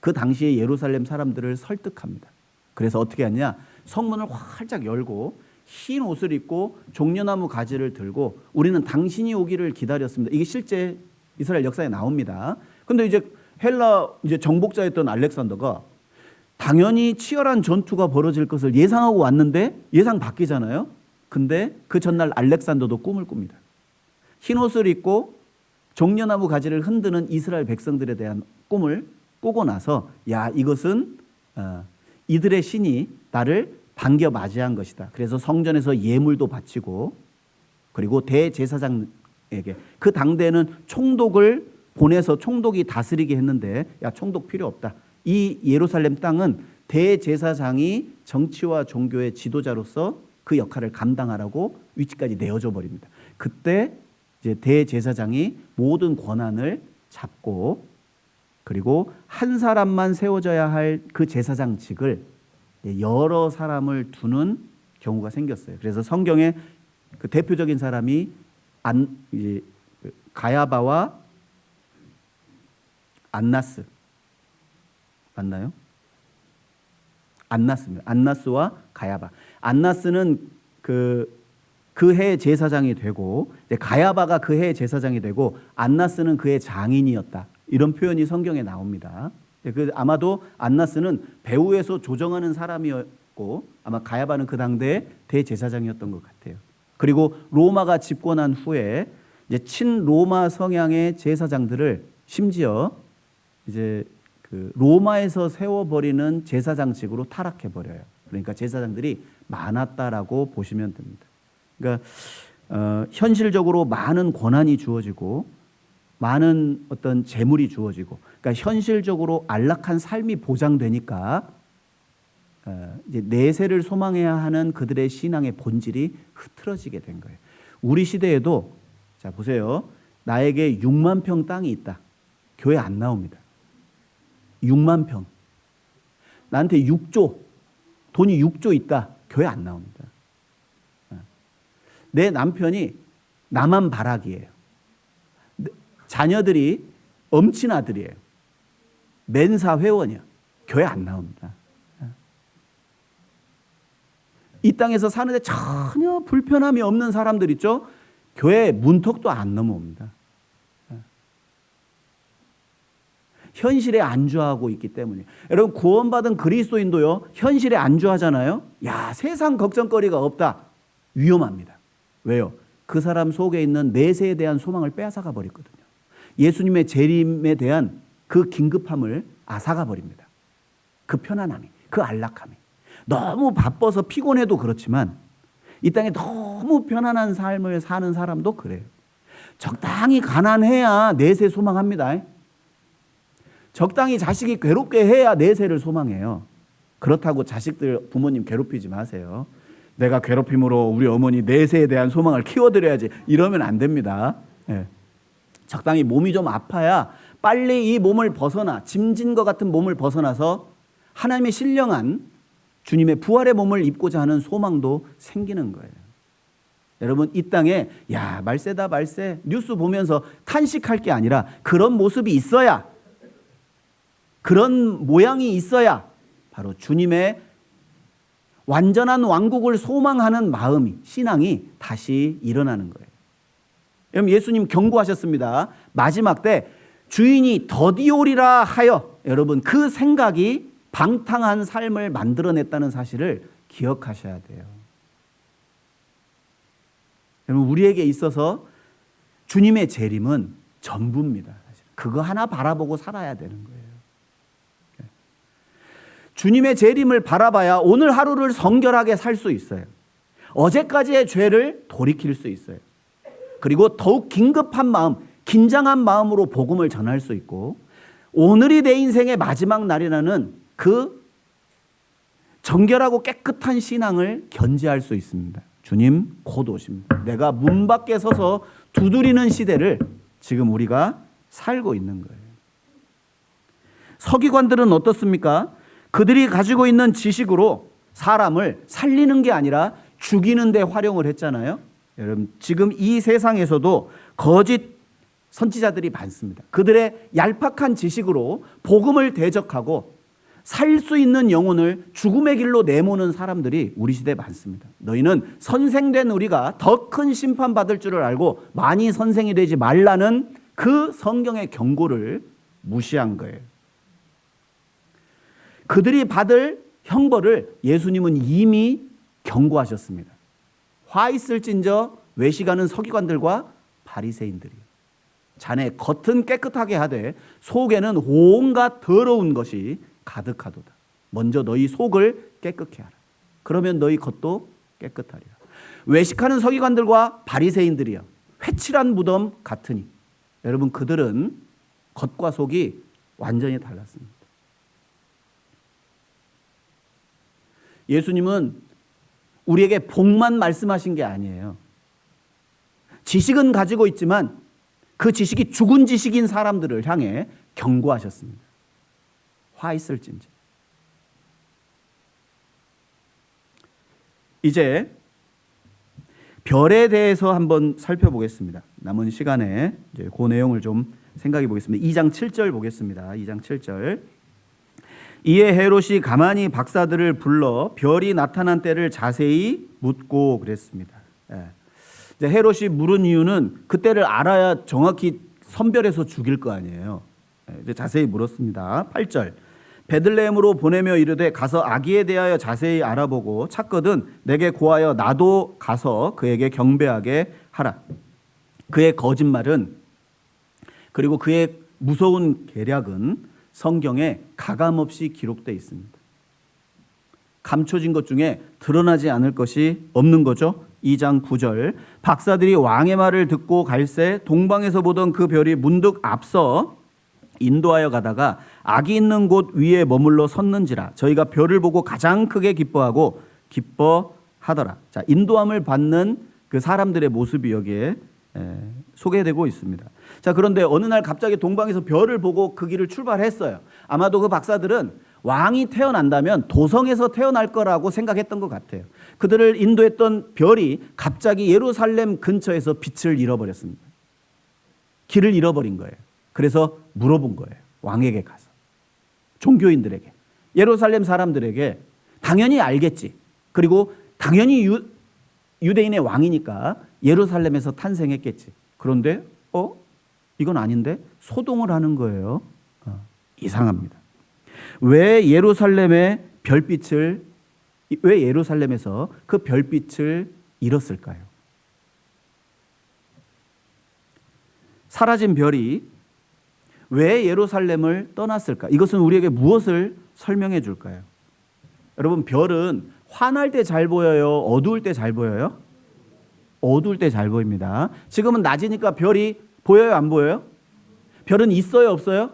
그 당시에 예루살렘 사람들을 설득합니다. 그래서 어떻게 하냐? 성문을 활짝 열고 흰 옷을 입고 종려나무 가지를 들고 우리는 당신이 오기를 기다렸습니다. 이게 실제 이스라엘 역사에 나옵니다. 근데 이제 헬라 이제 정복자였던 알렉산더가 당연히 치열한 전투가 벌어질 것을 예상하고 왔는데 예상 바뀌잖아요. 근데 그 전날 알렉산더도 꿈을 꿉니다. 흰 옷을 입고 종려나무 가지를 흔드는 이스라엘 백성들에 대한 꿈을 꾸고 나서 야, 이것은 이들의 신이 나를 반겨 맞이한 것이다. 그래서 성전에서 예물도 바치고 그리고 대제사장에게 그 당대에는 총독을 보내서 총독이 다스리게 했는데 야, 총독 필요 없다. 이 예루살렘 땅은 대제사장이 정치와 종교의 지도자로서 그 역할을 감당하라고 위치까지 내어줘 버립니다. 그때 이제 대제사장이 모든 권한을 잡고 그리고 한 사람만 세워져야 할 그 제사장직을 여러 사람을 두는 경우가 생겼어요. 그래서 성경에 그 대표적인 사람이 가야바와 안나스 맞나요? 안나스입니다. 안나스와 가야바. 안나스는 그 해 제사장이 되고 가야바가 그 해 제사장이 되고 안나스는 그의 장인이었다. 이런 표현이 성경에 나옵니다. 아마도 안나스는 배후에서 조정하는 사람이었고 아마 가야바는 그 당대의 대제사장이었던 것 같아요. 그리고 로마가 집권한 후에 이제 친로마 성향의 제사장들을 심지어 이제 그 로마에서 세워버리는 제사장직으로 타락해 버려요. 그러니까 제사장들이 많았다라고 보시면 됩니다. 그러니까 현실적으로 많은 권한이 주어지고 많은 어떤 재물이 주어지고, 그러니까 현실적으로 안락한 삶이 보장되니까 이제 내세를 소망해야 하는 그들의 신앙의 본질이 흐트러지게 된 거예요. 우리 시대에도 자 보세요. 나에게 6만 평 땅이 있다. 교회 안 나옵니다. 6만 평. 나한테 6조, 돈이 6조 있다. 교회 안 나옵니다. 내 남편이 나만 바라기예요. 자녀들이 엄친 아들이에요. 맨사 회원이야. 교회 안 나옵니다. 이 땅에서 사는데 전혀 불편함이 없는 사람들 있죠? 교회 문턱도 안 넘어옵니다. 현실에 안주하고 있기 때문에. 여러분 구원받은 그리스도인도요. 현실에 안주하잖아요. 야, 세상 걱정거리가 없다. 위험합니다. 왜요? 그 사람 속에 있는 내세에 대한 소망을 빼앗아가 버리거든요. 예수님의 재림에 대한 그 긴급함을 앗아가 버립니다. 그 편안함이, 그 안락함이. 너무 바빠서 피곤해도 그렇지만 이 땅에 너무 편안한 삶을 사는 사람도 그래요. 적당히 가난해야 내세 소망합니다. 적당히 자식이 괴롭게 해야 내세를 소망해요. 그렇다고 자식들, 부모님 괴롭히지 마세요. 내가 괴롭힘으로 우리 어머니 내세에 대한 소망을 키워드려야지 이러면 안 됩니다. 네. 적당히 몸이 좀 아파야 빨리 이 몸을 벗어나, 짐진 것 같은 몸을 벗어나서 하나님의 신령한 주님의 부활의 몸을 입고자 하는 소망도 생기는 거예요. 여러분 이 땅에 야 말세다 말세 뉴스 보면서 탄식할 게 아니라 그런 모습이 있어야, 그런 모양이 있어야 바로 주님의 완전한 왕국을 소망하는 마음이, 신앙이 다시 일어나는 거예요. 여러분 예수님 경고하셨습니다. 마지막 때 주인이 더디오리라 하여 여러분 그 생각이 방탕한 삶을 만들어냈다는 사실을 기억하셔야 돼요. 여러분 우리에게 있어서 주님의 재림은 전부입니다. 사실. 그거 하나 바라보고 살아야 되는 거예요. 주님의 재림을 바라봐야 오늘 하루를 성결하게 살 수 있어요. 어제까지의 죄를 돌이킬 수 있어요. 그리고 더욱 긴급한 마음, 긴장한 마음으로 복음을 전할 수 있고 오늘이 내 인생의 마지막 날이라는 그 정결하고 깨끗한 신앙을 견지할 수 있습니다. 주님 곧 오십니다. 내가 문 밖에 서서 두드리는 시대를 지금 우리가 살고 있는 거예요. 서기관들은 어떻습니까? 그들이 가지고 있는 지식으로 사람을 살리는 게 아니라 죽이는 데 활용을 했잖아요. 여러분 지금 이 세상에서도 거짓 선지자들이 많습니다. 그들의 얄팍한 지식으로 복음을 대적하고 살 수 있는 영혼을 죽음의 길로 내모는 사람들이 우리 시대에 많습니다. 너희는 선생된 우리가 더 큰 심판받을 줄을 알고 많이 선생이 되지 말라는 그 성경의 경고를 무시한 거예요. 그들이 받을 형벌을 예수님은 이미 경고하셨습니다. 화 있을진저 외식하는 서기관들과 바리새인들이요. 자네 겉은 깨끗하게 하되 속에는 온갖 더러운 것이 가득하도다. 먼저 너희 속을 깨끗게 하라. 그러면 너희 겉도 깨끗하리라. 외식하는 서기관들과 바리새인들이요. 회칠한 무덤 같으니. 여러분 그들은 겉과 속이 완전히 달랐습니다. 예수님은 우리에게 복만 말씀하신 게 아니에요. 지식은 가지고 있지만 그 지식이 죽은 지식인 사람들을 향해 경고하셨습니다. 화 있을진저. 이제 별에 대해서 한번 살펴보겠습니다. 남은 시간에 이제 그 내용을 좀 생각해 보겠습니다. 2장 7절 보겠습니다. 2장 7절. 이에 헤롯이 가만히 박사들을 불러 별이 나타난 때를 자세히 묻고 그랬습니다. 이제 헤롯이 물은 이유는 그때를 알아야 정확히 선별해서 죽일 거 아니에요. 이제 자세히 물었습니다. 8절. 베들레헴으로 보내며 이르되 가서 아기에 대하여 자세히 알아보고 찾거든 내게 고하여 나도 가서 그에게 경배하게 하라. 그의 거짓말은 그리고 그의 무서운 계략은 성경에 가감없이 기록되어 있습니다. 감춰진 것 중에 드러나지 않을 것이 없는 거죠. 2장 9절. 박사들이 왕의 말을 듣고 갈새 동방에서 보던 그 별이 문득 앞서 인도하여 가다가 악이 있는 곳 위에 머물러 섰는지라. 저희가 별을 보고 가장 크게 기뻐하고 기뻐하더라. 자, 인도함을 받는 그 사람들의 모습이 여기에 소개되고 있습니다. 자, 그런데 어느 날 갑자기 동방에서 별을 보고 그 길을 출발했어요. 아마도 그 박사들은 왕이 태어난다면 도성에서 태어날 거라고 생각했던 것 같아요. 그들을 인도했던 별이 갑자기 예루살렘 근처에서 빛을 잃어버렸습니다. 길을 잃어버린 거예요. 그래서 물어본 거예요. 왕에게 가서. 종교인들에게. 예루살렘 사람들에게 당연히 알겠지. 그리고 당연히 유대인의 왕이니까 예루살렘에서 탄생했겠지. 그런데 이건 아닌데 소동을 하는 거예요. 이상합니다. 왜 예루살렘에서 그 별빛을 잃었을까요? 사라진 별이 왜 예루살렘을 떠났을까? 이것은 우리에게 무엇을 설명해 줄까요? 여러분, 별은 환할 때 잘 보여요? 어두울 때 잘 보여요? 어두울 때 잘 보입니다. 지금은 낮이니까 별이 보여요? 안 보여요? 별은 있어요? 없어요?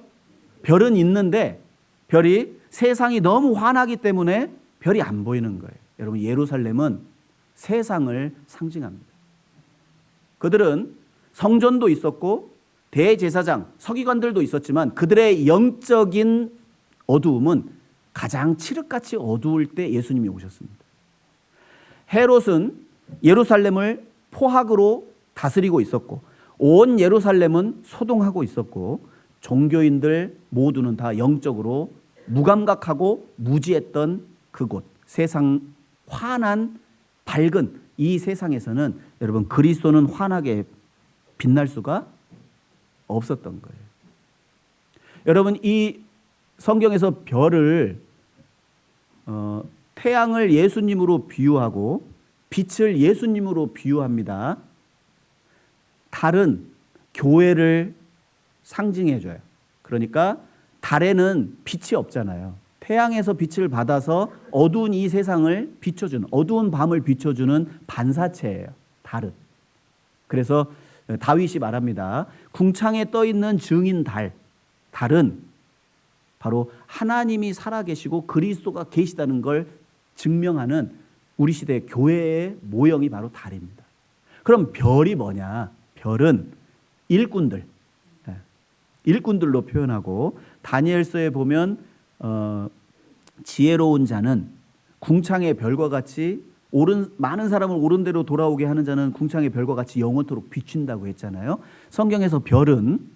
별은 있는데 별이 세상이 너무 환하기 때문에 별이 안 보이는 거예요. 여러분, 예루살렘은 세상을 상징합니다. 그들은 성전도 있었고 대제사장, 서기관들도 있었지만 그들의 영적인 어두움은 가장 칠흑같이 어두울 때 예수님이 오셨습니다. 헤롯은 예루살렘을 포악으로 다스리고 있었고 온 예루살렘은 소동하고 있었고 종교인들 모두는 다 영적으로 무감각하고 무지했던 그곳, 세상 환한 밝은 이 세상에서는 여러분 그리스도는 환하게 빛날 수가 없었던 거예요. 여러분, 이 성경에서 별을 태양을 예수님으로 비유하고 빛을 예수님으로 비유합니다. 달은 교회를 상징해줘요. 그러니까 달에는 빛이 없잖아요. 태양에서 빛을 받아서 어두운 이 세상을 비춰주는, 어두운 밤을 비춰주는 반사체예요, 달은. 그래서 다윗이 말합니다. 궁창에 떠 있는 증인 달은 바로 하나님이 살아계시고 그리스도가 계시다는 걸 증명하는 우리 시대 교회의 모형이 바로 달입니다. 그럼 별이 뭐냐? 별은 일꾼들로 표현하고, 다니엘서에 보면 지혜로운 자는 궁창의 별과 같이 많은 사람을 옳은 대로 돌아오게 하는 자는 궁창의 별과 같이 영원토록 비춘다고 했잖아요. 성경에서 별은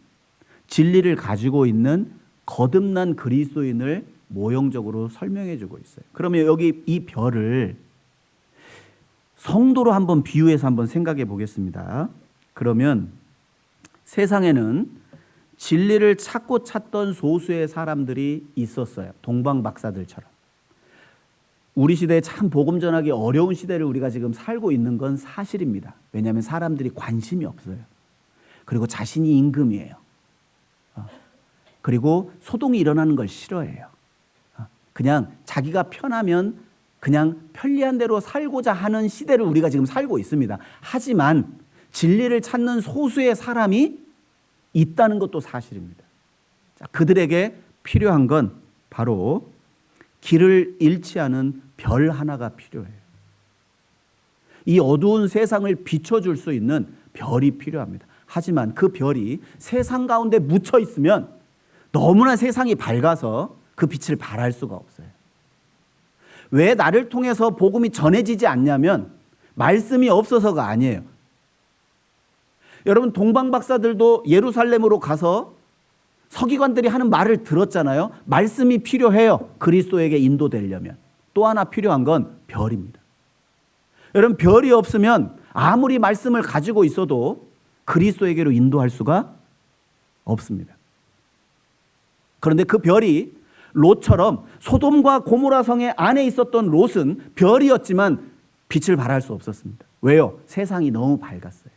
진리를 가지고 있는 거듭난 그리스도인을 모형적으로 설명해 주고 있어요. 그러면 여기 이 별을 성도로 한번 비유해서 한번 생각해 보겠습니다. 그러면 세상에는 진리를 찾던 소수의 사람들이 있었어요. 동방박사들처럼. 우리 시대에 참 복음 전하기 어려운 시대를 우리가 지금 살고 있는 건 사실입니다. 왜냐하면 사람들이 관심이 없어요. 그리고 자신이 임금이에요. 그리고 소동이 일어나는 걸 싫어해요. 그냥 자기가 편하면 그냥 편리한 대로 살고자 하는 시대를 우리가 지금 살고 있습니다. 하지만 진리를 찾는 소수의 사람이 있다는 것도 사실입니다. 자, 그들에게 필요한 건 바로 길을 잃지 않은 별 하나가 필요해요. 이 어두운 세상을 비춰줄 수 있는 별이 필요합니다. 하지만 그 별이 세상 가운데 묻혀 있으면 너무나 세상이 밝아서 그 빛을 발할 수가 없어요. 왜 나를 통해서 복음이 전해지지 않냐면 말씀이 없어서가 아니에요. 여러분, 동방박사들도 예루살렘으로 가서 서기관들이 하는 말을 들었잖아요. 말씀이 필요해요. 그리스도에게 인도되려면. 또 하나 필요한 건 별입니다. 여러분, 별이 없으면 아무리 말씀을 가지고 있어도 그리스도에게로 인도할 수가 없습니다. 그런데 그 별이 롯처럼 소돔과 고모라 성의 안에 있었던 롯은 별이었지만 빛을 발할 수 없었습니다. 왜요? 세상이 너무 밝았어요.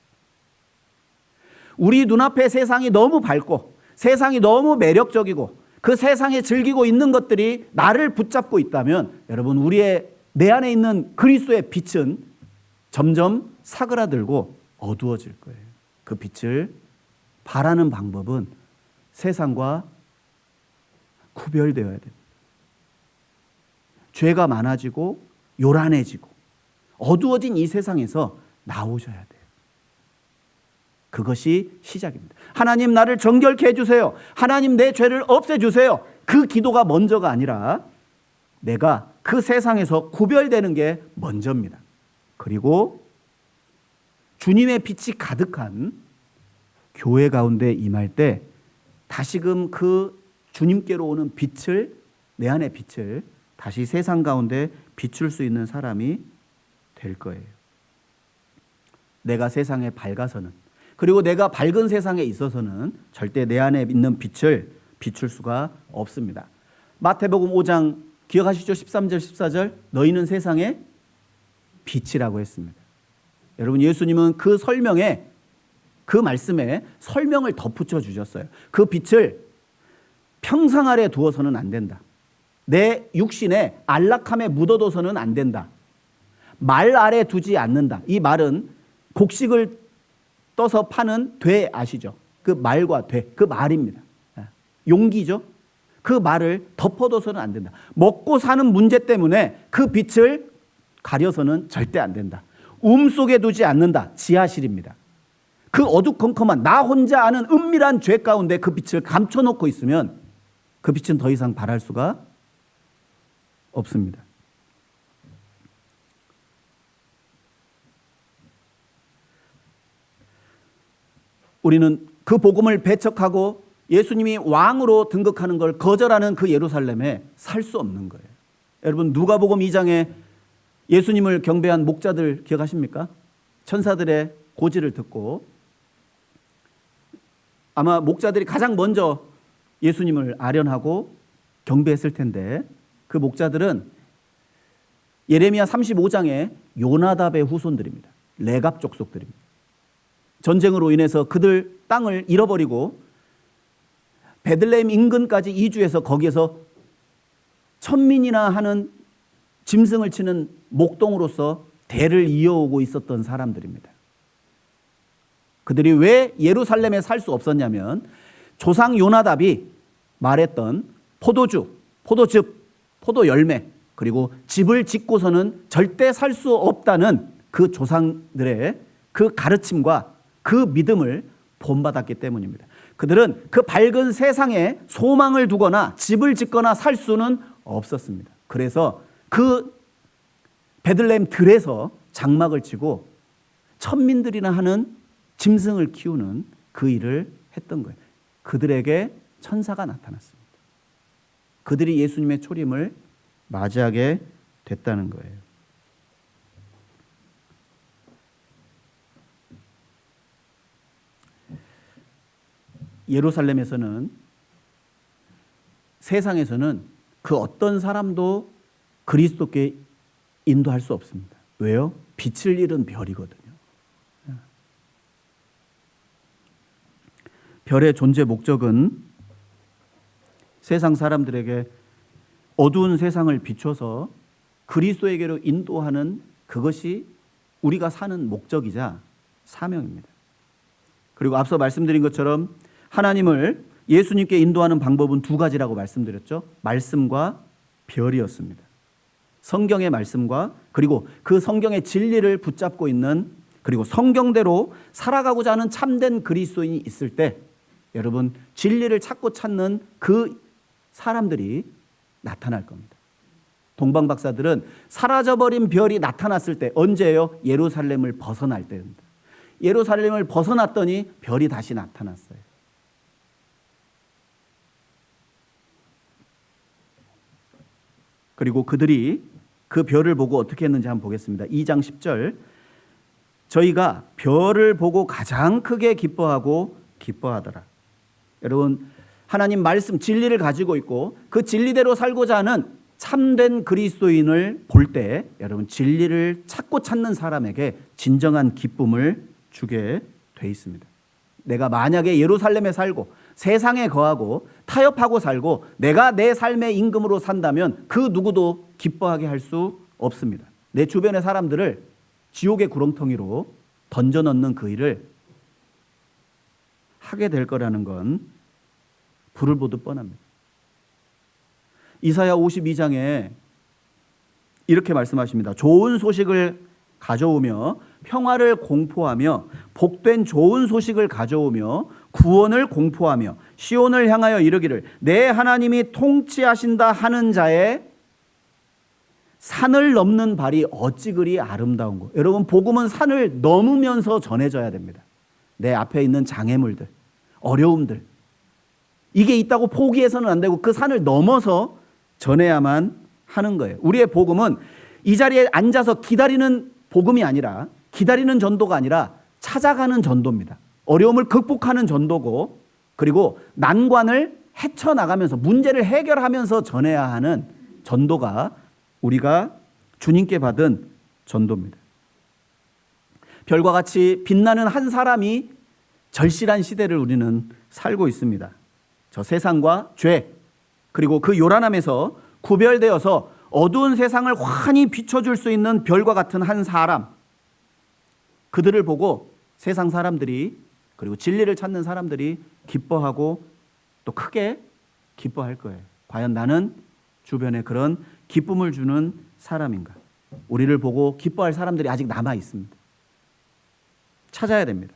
우리 눈앞에 세상이 너무 밝고 세상이 너무 매력적이고 그 세상에 즐기고 있는 것들이 나를 붙잡고 있다면 여러분, 내 안에 있는 그리스도의 빛은 점점 사그라들고 어두워질 거예요. 그 빛을 발하는 방법은 세상과 구별되어야 됩니다. 죄가 많아지고 요란해지고 어두워진 이 세상에서 나오셔야 돼요. 그것이 시작입니다. 하나님, 나를 정결케 해주세요. 하나님, 내 죄를 없애주세요. 그 기도가 먼저가 아니라 내가 그 세상에서 구별되는 게 먼저입니다. 그리고 주님의 빛이 가득한 교회 가운데 임할 때 다시금 그 주님께로 오는 빛을, 내 안의 빛을 다시 세상 가운데 비출 수 있는 사람이 될 거예요. 내가 세상에 밝아서는, 그리고 내가 밝은 세상에 있어서는 절대 내 안에 있는 빛을 비출 수가 없습니다. 마태복음 5장 기억하시죠? 13절 14절 너희는 세상의 빛이라고 했습니다. 여러분, 예수님은 그 설명에, 그 말씀에 설명을 덧붙여 주셨어요. 그 빛을 평상 아래 두어서는 안 된다. 내 육신에 안락함에 묻어둬서는 안 된다. 말 아래 두지 않는다. 이 말은 곡식을 떠서 파는 돼 아시죠? 그 말과 돼, 그 말입니다. 용기죠? 그 말을 덮어둬서는 안 된다. 먹고 사는 문제 때문에 그 빛을 가려서는 절대 안 된다. 속에 두지 않는다. 지하실입니다. 그 어두컴컴한 나 혼자 아는 은밀한 죄 가운데 그 빛을 감춰놓고 있으면 그 빛은 더 이상 발할 수가 없습니다. 우리는 그 복음을 배척하고 예수님이 왕으로 등극하는 걸 거절하는 그 예루살렘에 살 수 없는 거예요. 여러분, 누가복음 2장에 예수님을 경배한 목자들 기억하십니까? 천사들의 고지를 듣고 아마 목자들이 가장 먼저 예수님을 아련하고 경배했을 텐데 그 목자들은 예레미야 35장의 요나답의 후손들입니다. 레갑 족속들입니다. 전쟁으로 인해서 그들 땅을 잃어버리고 베들레헴 인근까지 이주해서 거기에서 천민이나 하는 짐승을 치는 목동으로서 대를 이어오고 있었던 사람들입니다. 그들이 왜 예루살렘에 살 수 없었냐면 조상 요나답이 말했던 포도주, 포도즙, 포도 열매 그리고 집을 짓고서는 절대 살 수 없다는 그 조상들의 그 가르침과 그 믿음을 본받았기 때문입니다. 그들은 그 밝은 세상에 소망을 두거나 집을 짓거나 살 수는 없었습니다. 그래서 그 베들레헴 들에서 장막을 치고 천민들이나 하는 짐승을 키우는 그 일을 했던 거예요. 그들에게 천사가 나타났습니다. 그들이 예수님의 초림을 맞이하게 됐다는 거예요. 예루살렘에서는 세상에서는 그 어떤 사람도 그리스도께 인도할 수 없습니다. 왜요? 빛을 잃은 별이거든요. 별의 존재 목적은 세상 사람들에게 어두운 세상을 비춰서 그리스도에게로 인도하는 그것이 우리가 사는 목적이자 사명입니다. 그리고 앞서 말씀드린 것처럼 하나님을 예수님께 인도하는 방법은 두 가지라고 말씀드렸죠. 말씀과 별이었습니다. 성경의 말씀과 그리고 그 성경의 진리를 붙잡고 있는 그리고 성경대로 살아가고자 하는 참된 그리스도인이 있을 때 여러분 진리를 찾고 찾는 그 사람들이 나타날 겁니다. 동방 박사들은 사라져버린 별이 나타났을 때 언제예요? 예루살렘을 벗어날 때입니다. 예루살렘을 벗어났더니 별이 다시 나타났어요. 그리고 그들이 그 별을 보고 어떻게 했는지 한번 보겠습니다. 2장 10절 저희가 별을 보고 가장 크게 기뻐하고 기뻐하더라. 여러분 하나님 말씀 진리를 가지고 있고 그 진리대로 살고자 하는 참된 그리스도인을 볼 때 여러분 진리를 찾고 찾는 사람에게 진정한 기쁨을 주게 돼 있습니다. 내가 만약에 예루살렘에 살고 세상에 거하고 타협하고 살고 내가 내 삶의 임금으로 산다면 그 누구도 기뻐하게 할 수 없습니다. 내 주변의 사람들을 지옥의 구렁텅이로 던져넣는 그 일을 하게 될 거라는 건 불을 보듯 뻔합니다. 이사야 52장에 이렇게 말씀하십니다. 좋은 소식을 가져오며 평화를 공포하며 복된 좋은 소식을 가져오며 구원을 공포하며 시온을 향하여 이르기를 내 하나님이 통치하신다 하는 자의 산을 넘는 발이 어찌 그리 아름다운고. 여러분 복음은 산을 넘으면서 전해져야 됩니다. 내 앞에 있는 장애물들, 어려움들 이게 있다고 포기해서는 안 되고 그 산을 넘어서 전해야만 하는 거예요. 우리의 복음은 이 자리에 앉아서 기다리는 복음이 아니라 기다리는 전도가 아니라 찾아가는 전도입니다. 어려움을 극복하는 전도고 그리고 난관을 헤쳐나가면서 문제를 해결하면서 전해야 하는 전도가 우리가 주님께 받은 전도입니다. 별과 같이 빛나는 한 사람이 절실한 시대를 우리는 살고 있습니다. 저 세상과 죄 그리고 그 요란함에서 구별되어서 어두운 세상을 환히 비춰줄 수 있는 별과 같은 한 사람, 그들을 보고 세상 사람들이 그리고 진리를 찾는 사람들이 기뻐하고 또 크게 기뻐할 거예요. 과연 나는 주변에 그런 기쁨을 주는 사람인가? 우리를 보고 기뻐할 사람들이 아직 남아 있습니다. 찾아야 됩니다.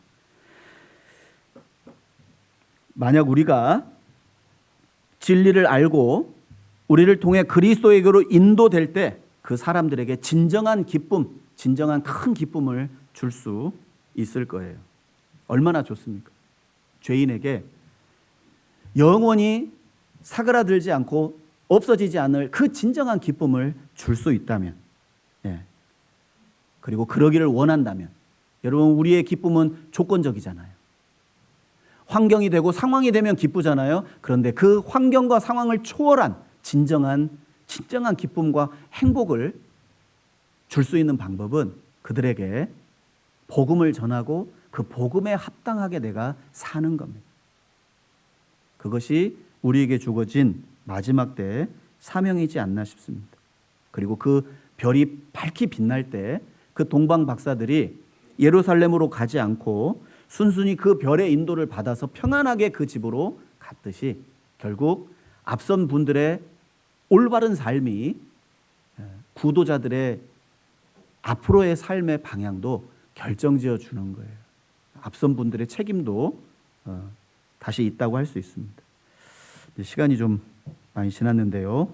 만약 우리가 진리를 알고 우리를 통해 그리스도에게로 인도될 때 그 사람들에게 진정한 기쁨, 진정한 큰 기쁨을 줄 수 있을 거예요. 얼마나 좋습니까? 죄인에게 영원히 사그라들지 않고 없어지지 않을 그 진정한 기쁨을 줄 수 있다면, 그리고 그러기를 원한다면, 여러분 우리의 기쁨은 조건적이잖아요. 환경이 되고 상황이 되면 기쁘잖아요. 그런데 그 환경과 상황을 초월한 진정한 기쁨과 행복을 줄 수 있는 방법은 그들에게 복음을 전하고 그 복음에 합당하게 내가 사는 겁니다. 그것이 우리에게 주어진 마지막 때의 사명이지 않나 싶습니다. 그리고 그 별이 밝히 빛날 때 그 동방 박사들이 예루살렘으로 가지 않고 순순히 그 별의 인도를 받아서 평안하게 그 집으로 갔듯이 결국 앞선 분들의 올바른 삶이 구도자들의 앞으로의 삶의 방향도 결정지어 주는 거예요. 앞선 분들의 책임도 다시 있다고 할 수 있습니다. 시간이 좀 많이 지났는데요.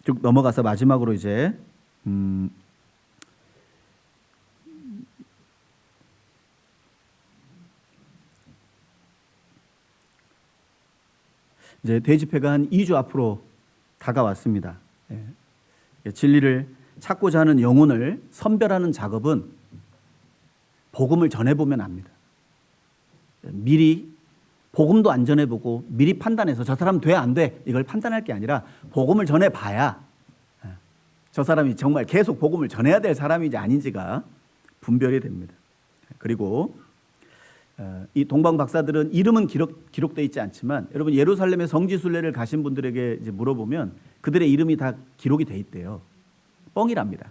쭉 넘어가서 마지막으로 이제 이제 대집회가 한 2주 앞으로 다가왔습니다. 진리를 찾고자 하는 영혼을 선별하는 작업은 복음을 전해보면 압니다. 미리 복음도 안 전해보고 미리 판단해서 저 사람 돼 안 돼 이걸 판단할 게 아니라 복음을 전해봐야 저 사람이 정말 계속 복음을 전해야 될 사람인지 아닌지가 분별이 됩니다. 그리고 이 동방 박사들은 이름은 기록되어 있지 않지만 여러분 예루살렘의 성지순례를 가신 분들에게 이제 물어보면 그들의 이름이 다 기록이 돼 있대요. 뻥이랍니다.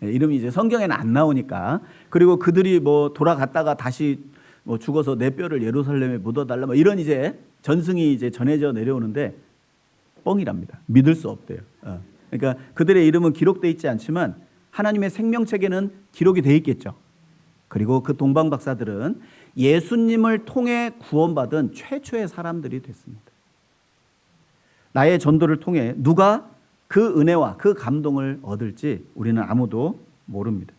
이름이 이제 성경에는 안 나오니까. 그리고 그들이 뭐 돌아갔다가 다시 뭐 죽어서 내 뼈를 예루살렘에 묻어달라 뭐 이런 이제 전승이 이제 전해져 내려오는데 뻥이랍니다. 믿을 수 없대요. 그러니까 그들의 이름은 기록되어 있지 않지만 하나님의 생명책에는 기록이 돼 있겠죠. 그리고 그 동방 박사들은 예수님을 통해 구원받은 최초의 사람들이 됐습니다. 나의 전도를 통해 누가 그 은혜와 그 감동을 얻을지 우리는 아무도 모릅니다.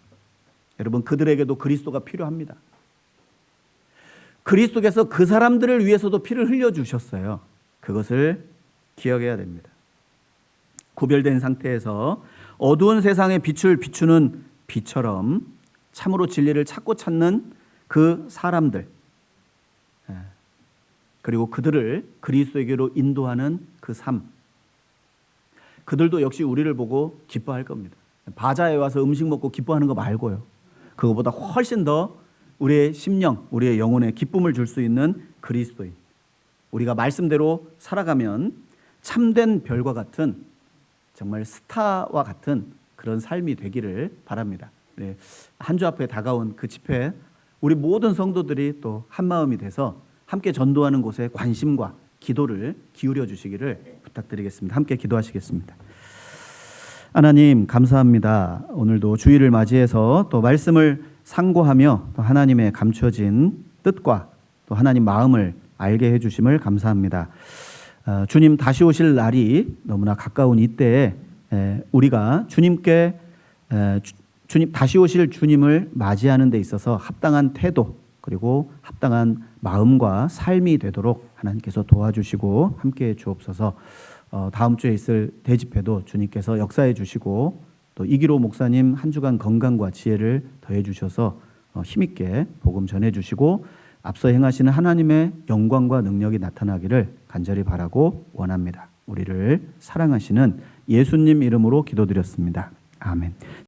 여러분 그들에게도 그리스도가 필요합니다. 그리스도께서 그 사람들을 위해서도 피를 흘려주셨어요. 그것을 기억해야 됩니다. 구별된 상태에서 어두운 세상에 빛을 비추는 빛처럼 참으로 진리를 찾고 찾는 그 사람들 그리고 그들을 그리스도에게로 인도하는 그 삶 그들도 역시 우리를 보고 기뻐할 겁니다. 바자에 와서 음식 먹고 기뻐하는 거 말고요. 그거보다 훨씬 더 우리의 심령, 우리의 영혼에 기쁨을 줄 수 있는 그리스도인 우리가 말씀대로 살아가면 참된 별과 같은 정말 스타와 같은 그런 삶이 되기를 바랍니다. 네, 한 주 앞에 다가온 그 집회 우리 모든 성도들이 또 한마음이 돼서 함께 전도하는 곳에 관심과 기도를 기울여 주시기를 부탁드리겠습니다. 함께 기도하시겠습니다. 하나님 감사합니다. 오늘도 주일을 맞이해서 또 말씀을 상고하며 또 하나님의 감춰진 뜻과 또 하나님 마음을 알게 해주심을 감사합니다. 주님 다시 오실 날이 너무나 가까운 이때에 우리가 주님께 주님 다시 오실 주님을 맞이하는 데 있어서 합당한 태도 그리고 합당한 마음과 삶이 되도록 하나님께서 도와주시고 함께해 주옵소서. 다음 주에 있을 대집회도 주님께서 역사해 주시고 또 이기로 목사님 한 주간 건강과 지혜를 더해 주셔서 힘있게 복음 전해 주시고 앞서 행하시는 하나님의 영광과 능력이 나타나기를 간절히 바라고 원합니다. 우리를 사랑하시는 예수님 이름으로 기도드렸습니다. 아멘.